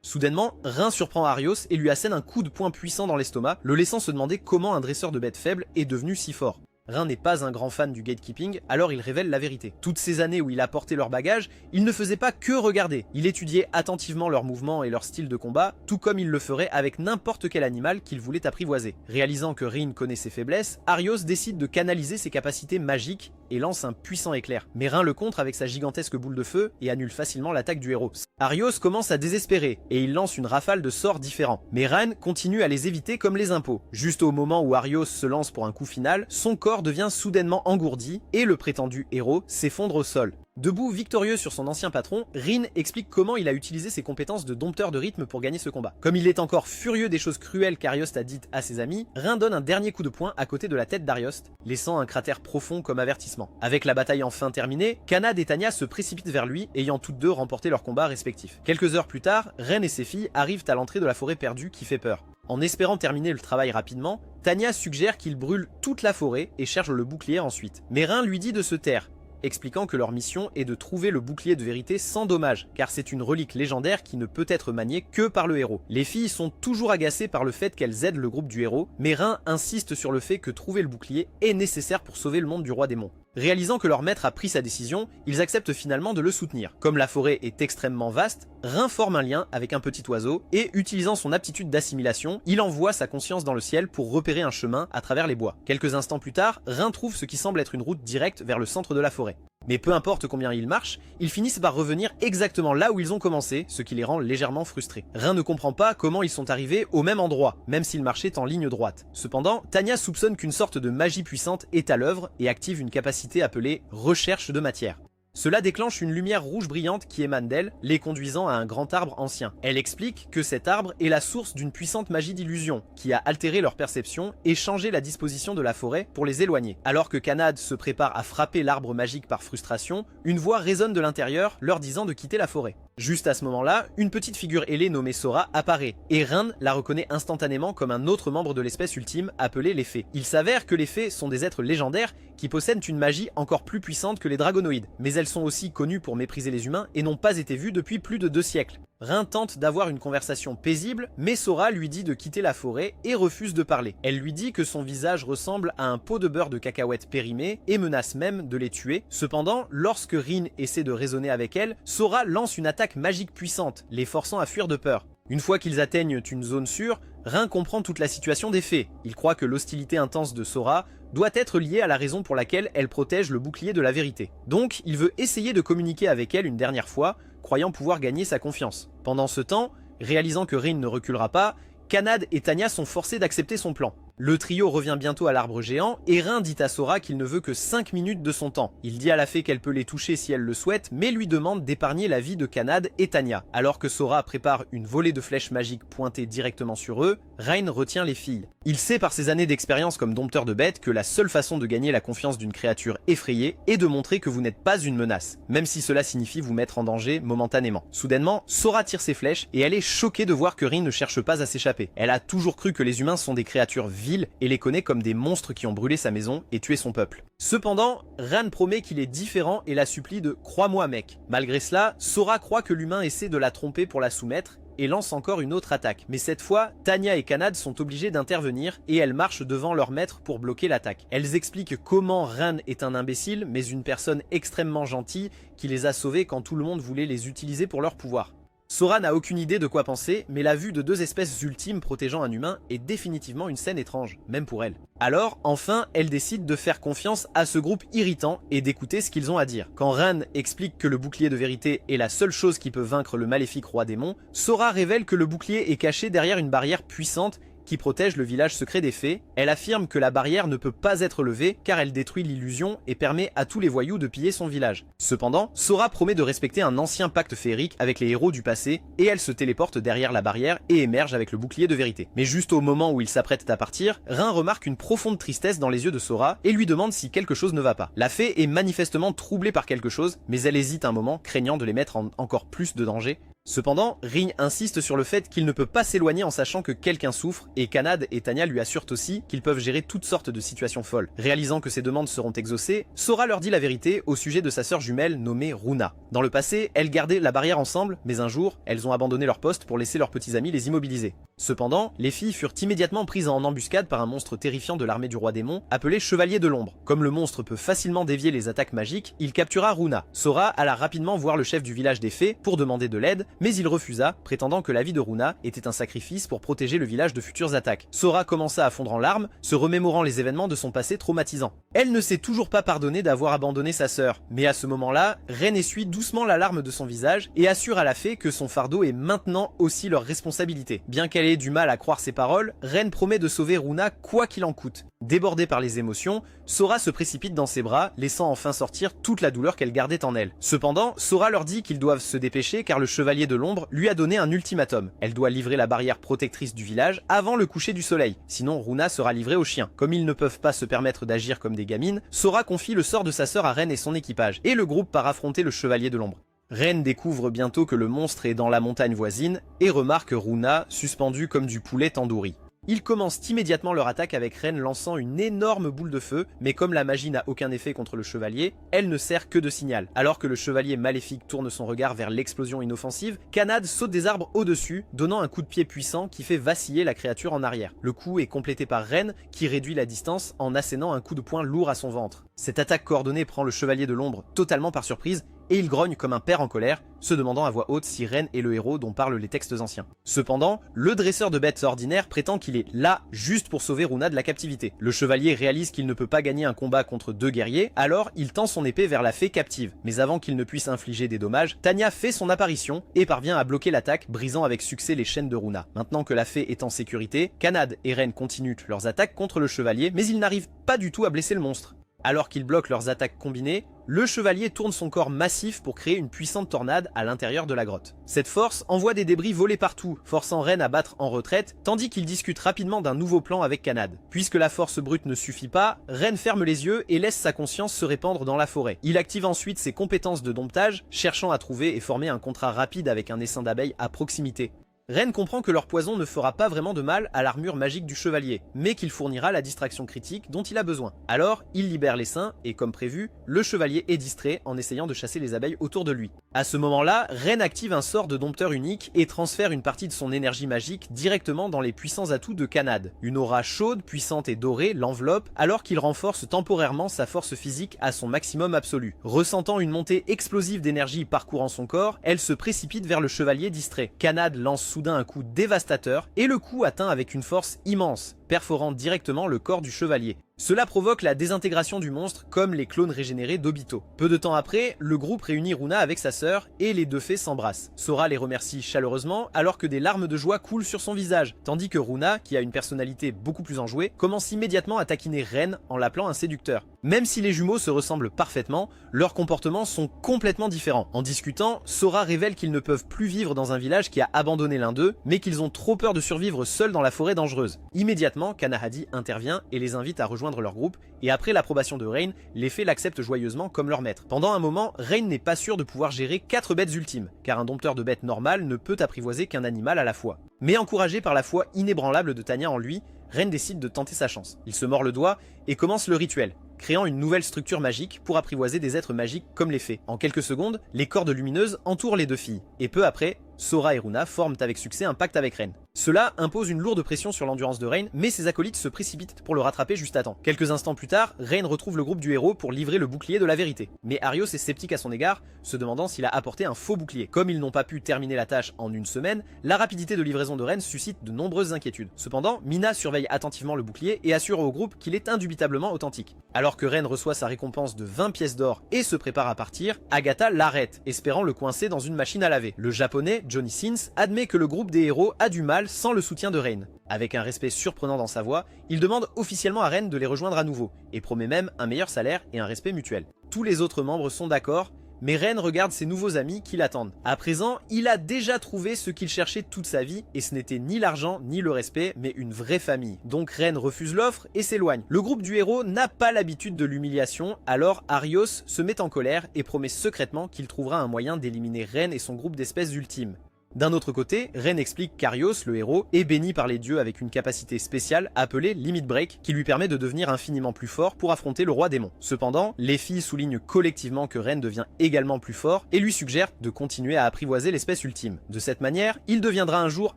Soudainement, Rin surprend Arios et lui assène un coup de poing puissant dans l'estomac, le laissant se demander comment un dresseur de bêtes faibles est devenu si fort. Rin n'est pas un grand fan du gatekeeping, alors il révèle la vérité. Toutes ces années où il a porté leur bagage, il ne faisait pas que regarder. Il étudiait attentivement leurs mouvements et leur style de combat, tout comme il le ferait avec n'importe quel animal qu'il voulait apprivoiser. Réalisant que Rin connaît ses faiblesses, Arios décide de canaliser ses capacités magiques et lance un puissant éclair. Mais Rin le contre avec sa gigantesque boule de feu et annule facilement l'attaque du héros. Arios commence à désespérer et il lance une rafale de sorts différents. Mais Rin continue à les éviter comme les impôts. Juste au moment où Arios se lance pour un coup final, son corps devient soudainement engourdi et le prétendu héros s'effondre au sol. Debout victorieux sur son ancien patron, Rin explique comment il a utilisé ses compétences de dompteur de rythme pour gagner ce combat. Comme il est encore furieux des choses cruelles qu'Ariost a dites à ses amis, Rin donne un dernier coup de poing à côté de la tête d'Ariost, laissant un cratère profond comme avertissement. Avec la bataille enfin terminée, Kanad et Tanya se précipitent vers lui, ayant toutes deux remporté leurs combats respectifs. Quelques heures plus tard, Ren et ses filles arrivent à l'entrée de la forêt perdue qui fait peur. En espérant terminer le travail rapidement, Tanya suggère qu'il brûle toute la forêt et cherche le bouclier ensuite. Mais Rin lui dit de se taire, expliquant que leur mission est de trouver le bouclier de vérité sans dommage, car c'est une relique légendaire qui ne peut être maniée que par le héros. Les filles sont toujours agacées par le fait qu'elles aident le groupe du héros, mais Rin insiste sur le fait que trouver le bouclier est nécessaire pour sauver le monde du roi démon. Réalisant que leur maître a pris sa décision, ils acceptent finalement de le soutenir. Comme la forêt est extrêmement vaste, Rin forme un lien avec un petit oiseau et, utilisant son aptitude d'assimilation, il envoie sa conscience dans le ciel pour repérer un chemin à travers les bois. Quelques instants plus tard, Rin trouve ce qui semble être une route directe vers le centre de la forêt. Mais peu importe combien ils marchent, ils finissent par revenir exactement là où ils ont commencé, ce qui les rend légèrement frustrés. Rin ne comprend pas comment ils sont arrivés au même endroit, même s'ils marchaient en ligne droite. Cependant, Tanya soupçonne qu'une sorte de magie puissante est à l'œuvre et active une capacité appelée « recherche de matière ». Cela déclenche une lumière rouge brillante qui émane d'elle, les conduisant à un grand arbre ancien. Elle explique que cet arbre est la source d'une puissante magie d'illusion, qui a altéré leur perception et changé la disposition de la forêt pour les éloigner. Alors que Kanad se prépare à frapper l'arbre magique par frustration, une voix résonne de l'intérieur, leur disant de quitter la forêt. Juste à ce moment-là, une petite figure ailée nommée Sora apparaît, et Rin la reconnaît instantanément comme un autre membre de l'espèce ultime appelé les fées. Il s'avère que les fées sont des êtres légendaires qui possèdent une magie encore plus puissante que les dragonoïdes, mais elles sont aussi connues pour mépriser les humains et n'ont pas été vues depuis plus de 2 siècles. Rin tente d'avoir une conversation paisible, mais Sora lui dit de quitter la forêt et refuse de parler. Elle lui dit que son visage ressemble à un pot de beurre de cacahuètes périmé et menace même de les tuer. Cependant, lorsque Rin essaie de raisonner avec elle, Sora lance une attaque magique puissante, les forçant à fuir de peur. Une fois qu'ils atteignent une zone sûre, Rin comprend toute la situation des fées. Il croit que l'hostilité intense de Sora doit être liée à la raison pour laquelle elle protège le bouclier de la vérité. Donc, il veut essayer de communiquer avec elle une dernière fois, croyant pouvoir gagner sa confiance. Pendant ce temps, réalisant que Rin ne reculera pas, Kanad et Tanya sont forcés d'accepter son plan. Le trio revient bientôt à l'arbre géant et Rin dit à Sora qu'il ne veut que 5 minutes de son temps. Il dit à la fée qu'elle peut les toucher si elle le souhaite, mais lui demande d'épargner la vie de Kanad et Tanya. Alors que Sora prépare une volée de flèches magiques pointées directement sur eux, Rain retient les filles. Il sait par ses années d'expérience comme dompteur de bêtes que la seule façon de gagner la confiance d'une créature effrayée est de montrer que vous n'êtes pas une menace, même si cela signifie vous mettre en danger momentanément. Soudainement, Sora tire ses flèches et elle est choquée de voir que Rin ne cherche pas à s'échapper. Elle a toujours cru que les humains sont des créatures viles et les connaît comme des monstres qui ont brûlé sa maison et tué son peuple. Cependant, Ran promet qu'il est différent et la supplie de « crois-moi mec ». Malgré cela, Sora croit que l'humain essaie de la tromper pour la soumettre et lance encore une autre attaque. Mais cette fois, Tanya et Kanad sont obligés d'intervenir et elles marchent devant leur maître pour bloquer l'attaque. Elles expliquent comment Ran est un imbécile mais une personne extrêmement gentille qui les a sauvés quand tout le monde voulait les utiliser pour leur pouvoir. Sora n'a aucune idée de quoi penser, mais la vue de deux espèces ultimes protégeant un humain est définitivement une scène étrange, même pour elle. Alors, enfin, elle décide de faire confiance à ce groupe irritant et d'écouter ce qu'ils ont à dire. Quand Ran explique que le bouclier de vérité est la seule chose qui peut vaincre le maléfique roi démon, Sora révèle que le bouclier est caché derrière une barrière puissante qui protège le village secret des fées. Elle affirme que la barrière ne peut pas être levée car elle détruit l'illusion et permet à tous les voyous de piller son village. Cependant, Sora promet de respecter un ancien pacte féerique avec les héros du passé et elle se téléporte derrière la barrière et émerge avec le bouclier de vérité. Mais juste au moment où il s'apprête à partir, Rin remarque une profonde tristesse dans les yeux de Sora et lui demande si quelque chose ne va pas. La fée est manifestement troublée par quelque chose, mais elle hésite un moment, craignant de les mettre en encore plus de danger. Cependant, Rin insiste sur le fait qu'il ne peut pas s'éloigner en sachant que quelqu'un souffre, et Kanad et Tanya lui assurent aussi qu'ils peuvent gérer toutes sortes de situations folles. Réalisant que ses demandes seront exaucées, Sora leur dit la vérité au sujet de sa sœur jumelle nommée Runa. Dans le passé, elles gardaient la barrière ensemble, mais un jour, elles ont abandonné leur poste pour laisser leurs petits amis les immobiliser. Cependant, les filles furent immédiatement prises en embuscade par un monstre terrifiant de l'armée du roi démon, appelé Chevalier de l'Ombre. Comme le monstre peut facilement dévier les attaques magiques, il captura Runa. Sora alla rapidement voir le chef du village des fées pour demander de l'aide, mais il refusa, prétendant que la vie de Runa était un sacrifice pour protéger le village de futures attaques. Sora commença à fondre en larmes, se remémorant les événements de son passé traumatisant. Elle ne s'est toujours pas pardonné d'avoir abandonné sa sœur, mais à ce moment-là, Ren essuie doucement la larme de son visage et assure à la fée que son fardeau est maintenant aussi leur responsabilité. Bien qu'elle ait du mal à croire ses paroles, Ren promet de sauver Runa quoi qu'il en coûte. Débordée par les émotions, Sora se précipite dans ses bras, laissant enfin sortir toute la douleur qu'elle gardait en elle. Cependant, Sora leur dit qu'ils doivent se dépêcher car le Chevalier de l'Ombre lui a donné un ultimatum. Elle doit livrer la barrière protectrice du village avant le coucher du soleil, sinon Runa sera livrée aux chiens. Comme ils ne peuvent pas se permettre d'agir comme des gamines, Sora confie le sort de sa sœur à Ren et son équipage, et le groupe part affronter le Chevalier de l'Ombre. Ren découvre bientôt que le monstre est dans la montagne voisine et remarque Runa suspendue comme du poulet tandoori. Ils commencent immédiatement leur attaque avec Ren lançant une énorme boule de feu, mais comme la magie n'a aucun effet contre le chevalier, elle ne sert que de signal. Alors que le chevalier maléfique tourne son regard vers l'explosion inoffensive, Kanad saute des arbres au-dessus, donnant un coup de pied puissant qui fait vaciller la créature en arrière. Le coup est complété par Ren, qui réduit la distance en assénant un coup de poing lourd à son ventre. Cette attaque coordonnée prend le chevalier de l'ombre totalement par surprise, et il grogne comme un père en colère, se demandant à voix haute si Ren est le héros dont parlent les textes anciens. Cependant, le dresseur de bêtes ordinaire prétend qu'il est là juste pour sauver Runa de la captivité. Le chevalier réalise qu'il ne peut pas gagner un combat contre deux guerriers, alors il tend son épée vers la fée captive. Mais avant qu'il ne puisse infliger des dommages, Tanya fait son apparition et parvient à bloquer l'attaque, brisant avec succès les chaînes de Runa. Maintenant que la fée est en sécurité, Kanad et Ren continuent leurs attaques contre le chevalier, mais ils n'arrivent pas du tout à blesser le monstre. Alors qu'ils bloquent leurs attaques combinées, le chevalier tourne son corps massif pour créer une puissante tornade à l'intérieur de la grotte. Cette force envoie des débris voler partout, forçant Ren à battre en retraite, tandis qu'il discute rapidement d'un nouveau plan avec Kanad. Puisque la force brute ne suffit pas, Ren ferme les yeux et laisse sa conscience se répandre dans la forêt. Il active ensuite ses compétences de domptage, cherchant à trouver et former un contrat rapide avec un essaim d'abeilles à proximité. Ren comprend que leur poison ne fera pas vraiment de mal à l'armure magique du chevalier, mais qu'il fournira la distraction critique dont il a besoin. Alors, il libère l'essaim et comme prévu, le chevalier est distrait en essayant de chasser les abeilles autour de lui. À ce moment-là, Ren active un sort de dompteur unique et transfère une partie de son énergie magique directement dans les puissants atouts de Kanad. Une aura chaude, puissante et dorée l'enveloppe alors qu'il renforce temporairement sa force physique à son maximum absolu. Ressentant une montée explosive d'énergie parcourant son corps, elle se précipite vers le chevalier distrait. Kanad lance soudain un coup dévastateur et le coup atteint avec une force immense, perforant directement le corps du chevalier. Cela provoque la désintégration du monstre comme les clones régénérés d'Obito. Peu de temps après, le groupe réunit Runa avec sa sœur et les deux fées s'embrassent. Sora les remercie chaleureusement alors que des larmes de joie coulent sur son visage, tandis que Runa, qui a une personnalité beaucoup plus enjouée, commence immédiatement à taquiner Ren en l'appelant un séducteur. Même si les jumeaux se ressemblent parfaitement, leurs comportements sont complètement différents. En discutant, Sora révèle qu'ils ne peuvent plus vivre dans un village qui a abandonné l'un d'eux, mais qu'ils ont trop peur de survivre seuls dans la forêt dangereuse. Immédiatement, Kanahadi intervient et les invite à rejoindre leur groupe, et après l'approbation de Rain, les fées l'acceptent joyeusement comme leur maître. Pendant un moment, Rain n'est pas sûr de pouvoir gérer 4 bêtes ultimes, car un dompteur de bêtes normal ne peut apprivoiser qu'un animal à la fois. Mais encouragé par la foi inébranlable de Tanya en lui, Rain décide de tenter sa chance. Il se mord le doigt et commence le rituel, créant une nouvelle structure magique pour apprivoiser des êtres magiques comme les fées. En quelques secondes, les cordes lumineuses entourent les deux filles, et peu après, Sora et Runa forment avec succès un pacte avec Rain. Cela impose une lourde pression sur l'endurance de Rain, mais ses acolytes se précipitent pour le rattraper juste à temps. Quelques instants plus tard, Rain retrouve le groupe du héros pour livrer le bouclier de la vérité. Mais Arios est sceptique à son égard, se demandant s'il a apporté un faux bouclier. Comme ils n'ont pas pu terminer la tâche en une semaine, la rapidité de livraison de Rain suscite de nombreuses inquiétudes. Cependant, Mina surveille attentivement le bouclier et assure au groupe qu'il est indubitablement authentique. Alors que Rain reçoit sa récompense de 20 pièces d'or et se prépare à partir, Agatha l'arrête, espérant le coincer dans une machine à laver. Le japonais, Johnny Sins, admet que le groupe des héros a du mal sans le soutien de Rain. Avec un respect surprenant dans sa voix, il demande officiellement à Rain de les rejoindre à nouveau, et promet même un meilleur salaire et un respect mutuel. Tous les autres membres sont d'accord, mais Rain regarde ses nouveaux amis qui l'attendent. À présent, il a déjà trouvé ce qu'il cherchait toute sa vie, et ce n'était ni l'argent ni le respect, mais une vraie famille. Donc Rain refuse l'offre et s'éloigne. Le groupe du héros n'a pas l'habitude de l'humiliation, alors Arios se met en colère et promet secrètement qu'il trouvera un moyen d'éliminer Rain et son groupe d'espèces ultimes. D'un autre côté, Rain explique qu'Arios, le héros, est béni par les dieux avec une capacité spéciale appelée Limit Break qui lui permet de devenir infiniment plus fort pour affronter le roi démon. Cependant, les filles soulignent collectivement que Rain devient également plus fort et lui suggèrent de continuer à apprivoiser l'espèce ultime. De cette manière, il deviendra un jour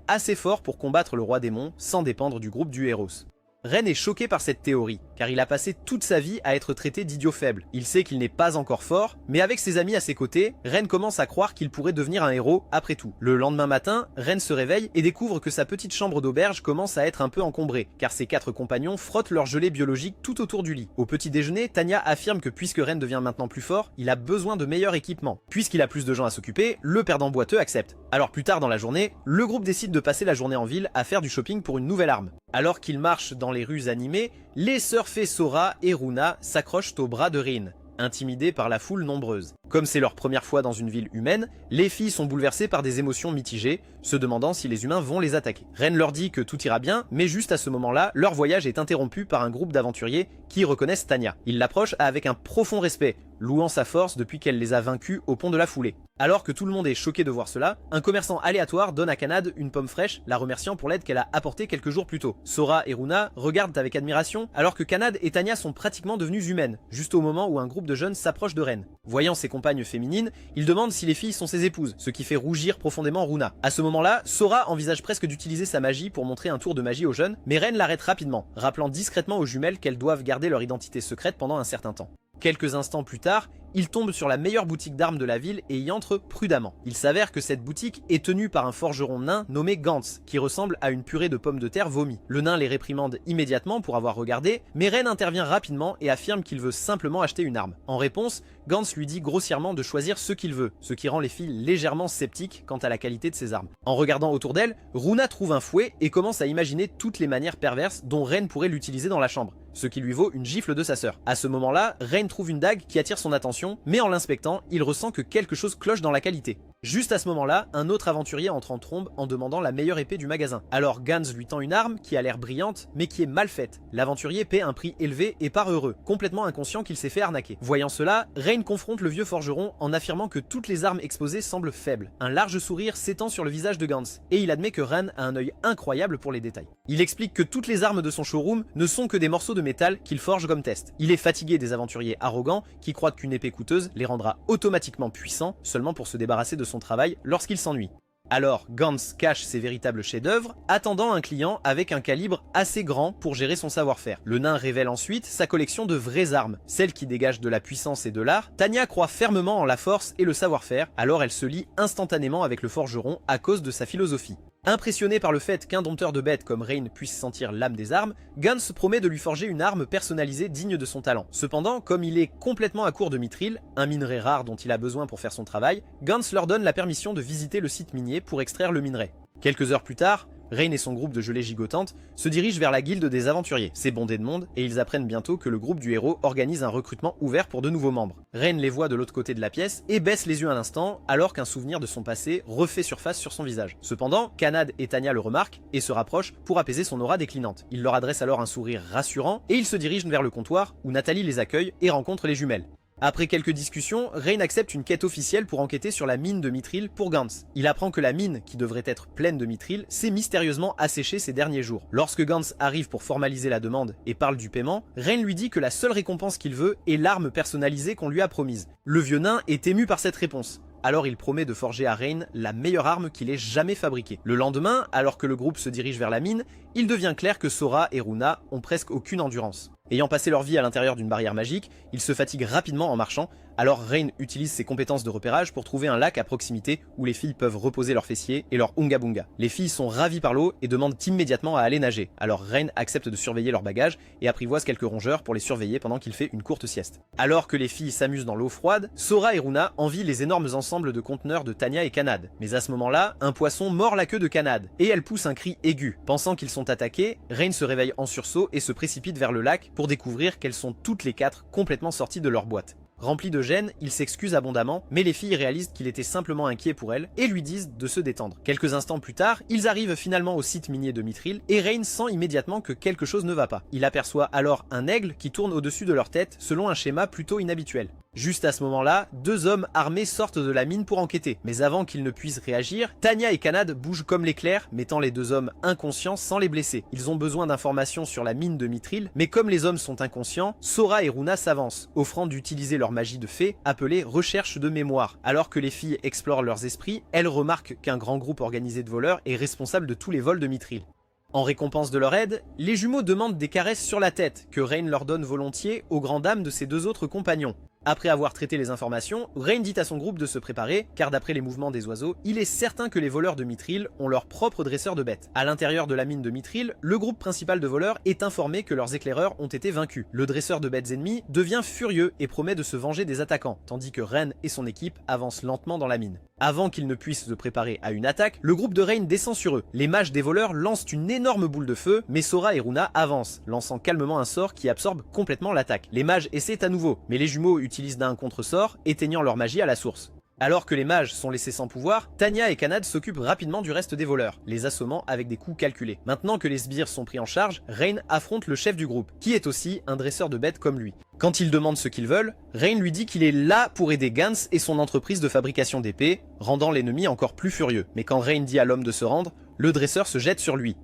assez fort pour combattre le roi démon sans dépendre du groupe du héros. Rain est choqué par cette théorie, car il a passé toute sa vie à être traité d'idiot faible. Il sait qu'il n'est pas encore fort, mais avec ses amis à ses côtés, Rain commence à croire qu'il pourrait devenir un héros après tout. Le lendemain matin, Rain se réveille et découvre que sa petite chambre d'auberge commence à être un peu encombrée, car ses 4 compagnons frottent leur gelée biologique tout autour du lit. Au petit déjeuner, Tanya affirme que puisque Rain devient maintenant plus fort, il a besoin de meilleurs équipements. Puisqu'il a plus de gens à s'occuper, le perdant boiteux accepte. Alors plus tard dans la journée, le groupe décide de passer la journée en ville à faire du shopping pour une nouvelle arme. Alors qu'ils marchent dans les rues animées, les sœurs fées Sora et Runa s'accrochent au bras de Rin, intimidées par la foule nombreuse. Comme c'est leur première fois dans une ville humaine, les filles sont bouleversées par des émotions mitigées, se demandant si les humains vont les attaquer. Ren leur dit que tout ira bien, mais juste à ce moment-là, leur voyage est interrompu par un groupe d'aventuriers qui reconnaissent Tanya. Ils l'approchent avec un profond respect, louant sa force depuis qu'elle les a vaincus au pont de la foulée. Alors que tout le monde est choqué de voir cela, un commerçant aléatoire donne à Kanade une pomme fraîche, la remerciant pour l'aide qu'elle a apportée quelques jours plus tôt. Sora et Runa regardent avec admiration, alors que Kanade et Tanya sont pratiquement devenues humaines, juste au moment où un groupe de jeunes s'approche de Ren. Voyant ses compagnes féminines, il demande si les filles sont ses épouses, ce qui fait rougir profondément Runa. À ce moment-là, Sora envisage presque d'utiliser sa magie pour montrer un tour de magie aux jeunes, mais Ren l'arrête rapidement, rappelant discrètement aux jumelles qu'elles doivent garder leur identité secrète pendant un certain temps. Quelques instants plus tard, il tombe sur la meilleure boutique d'armes de la ville et y entre prudemment. Il s'avère que cette boutique est tenue par un forgeron nain nommé Gantz, qui ressemble à une purée de pommes de terre vomies. Le nain les réprimande immédiatement pour avoir regardé, mais Ren intervient rapidement et affirme qu'il veut simplement acheter une arme. En réponse, Gantz lui dit grossièrement de choisir ce qu'il veut, ce qui rend les filles légèrement sceptiques quant à la qualité de ses armes. En regardant autour d'elle, Runa trouve un fouet et commence à imaginer toutes les manières perverses dont Ren pourrait l'utiliser dans la chambre, ce qui lui vaut une gifle de sa sœur. À ce moment-là, Ren trouve une dague qui attire son attention, mais en l'inspectant, il ressent que quelque chose cloche dans la qualité. Juste à ce moment-là, un autre aventurier entre en trombe en demandant la meilleure épée du magasin. Alors Gantz lui tend une arme qui a l'air brillante, mais qui est mal faite. L'aventurier paie un prix élevé et part heureux, complètement inconscient qu'il s'est fait arnaquer. Voyant cela, Rain confronte le vieux forgeron en affirmant que toutes les armes exposées semblent faibles. Un large sourire s'étend sur le visage de Gantz, et il admet que Ran a un œil incroyable pour les détails. Il explique que toutes les armes de son showroom ne sont que des morceaux de métal qu'il forge comme test. Il est fatigué des aventuriers arrogants qui croient qu'une épée coûteuse les rendra automatiquement puissants seulement pour se débarrasser de son travail lorsqu'il s'ennuie. Alors Gantz cache ses véritables chefs-d'œuvre, attendant un client avec un calibre assez grand pour gérer son savoir-faire. Le nain révèle ensuite sa collection de vraies armes, celles qui dégagent de la puissance et de l'art. Tanya croit fermement en la force et le savoir-faire, alors elle se lie instantanément avec le forgeron à cause de sa philosophie. Impressionné par le fait qu'un dompteur de bêtes comme Rain puisse sentir l'âme des armes, Guns promet de lui forger une arme personnalisée digne de son talent. Cependant, comme il est complètement à court de mithril, un minerai rare dont il a besoin pour faire son travail, Guns leur donne la permission de visiter le site minier pour extraire le minerai. Quelques heures plus tard, Rain et son groupe de gelée gigotante se dirigent vers la guilde des aventuriers. C'est bondé de monde et ils apprennent bientôt que le groupe du héros organise un recrutement ouvert pour de nouveaux membres. Rain les voit de l'autre côté de la pièce et baisse les yeux un instant alors qu'un souvenir de son passé refait surface sur son visage. Cependant, Kanad et Tanya le remarquent et se rapprochent pour apaiser son aura déclinante. Il leur adresse alors un sourire rassurant et ils se dirigent vers le comptoir où Nathalie les accueille et rencontre les jumelles. Après quelques discussions, Rain accepte une quête officielle pour enquêter sur la mine de mithril pour Gans. Il apprend que la mine, qui devrait être pleine de mithril, s'est mystérieusement asséchée ces derniers jours. Lorsque Gans arrive pour formaliser la demande et parle du paiement, Rain lui dit que la seule récompense qu'il veut est l'arme personnalisée qu'on lui a promise. Le vieux nain est ému par cette réponse. Alors il promet de forger à Rain la meilleure arme qu'il ait jamais fabriquée. Le lendemain, alors que le groupe se dirige vers la mine, il devient clair que Sora et Runa ont presque aucune endurance. Ayant passé leur vie à l'intérieur d'une barrière magique, ils se fatiguent rapidement en marchant, alors Rain utilise ses compétences de repérage pour trouver un lac à proximité où les filles peuvent reposer leurs fessiers et leur unga bunga. Les filles sont ravies par l'eau et demandent immédiatement à aller nager, alors Rain accepte de surveiller leurs bagages et apprivoise quelques rongeurs pour les surveiller pendant qu'il fait une courte sieste. Alors que les filles s'amusent dans l'eau froide, Sora et Runa envient les énormes ensembles de conteneurs de Tanya et Kanad. Mais à ce moment-là, un poisson mord la queue de Kanad et elle pousse un cri aigu. Pensant qu'ils sont attaqués, Rain se réveille en sursaut et se précipite vers le lac pour découvrir qu'elles sont toutes les quatre complètement sorties de leur boîte. Rempli de gêne, il s'excuse abondamment, mais les filles réalisent qu'il était simplement inquiet pour elles et lui disent de se détendre. Quelques instants plus tard, ils arrivent finalement au site minier de mithril et Rain sent immédiatement que quelque chose ne va pas. Il aperçoit alors un aigle qui tourne au-dessus de leur tête selon un schéma plutôt inhabituel. Juste à ce moment-là, deux hommes armés sortent de la mine pour enquêter. Mais avant qu'ils ne puissent réagir, Tanya et Kanad bougent comme l'éclair, mettant les deux hommes inconscients sans les blesser. Ils ont besoin d'informations sur la mine de mithril, mais comme les hommes sont inconscients, Sora et Runa s'avancent, offrant d'utiliser leur magie de fée, appelée recherche de mémoire. Alors que les filles explorent leurs esprits, elles remarquent qu'un grand groupe organisé de voleurs est responsable de tous les vols de mithril. En récompense de leur aide, les jumeaux demandent des caresses sur la tête, que Rain leur donne volontiers aux grandes dames de ses deux autres compagnons. Après avoir traité les informations, Rain dit à son groupe de se préparer, car d'après les mouvements des oiseaux, il est certain que les voleurs de mithril ont leur propre dresseur de bêtes. À l'intérieur de la mine de mithril, le groupe principal de voleurs est informé que leurs éclaireurs ont été vaincus. Le dresseur de bêtes ennemis devient furieux et promet de se venger des attaquants, tandis que Rain et son équipe avancent lentement dans la mine. Avant qu'ils ne puissent se préparer à une attaque, le groupe de Rain descend sur eux. Les mages des voleurs lancent une énorme boule de feu, mais Sora et Runa avancent, lançant calmement un sort qui absorbe complètement l'attaque. Les mages essaient à nouveau, mais les jumeaux utilisent d'un contre-sort, éteignant leur magie à la source. Alors que les mages sont laissés sans pouvoir, Tanya et Kanad s'occupent rapidement du reste des voleurs, les assommant avec des coups calculés. Maintenant que les sbires sont pris en charge, Rain affronte le chef du groupe, qui est aussi un dresseur de bêtes comme lui. Quand ils demandent ce qu'ils veulent, Rain lui dit qu'il est là pour aider Gans et son entreprise de fabrication d'épées, rendant l'ennemi encore plus furieux. Mais quand Rain dit à l'homme de se rendre, le dresseur se jette sur lui.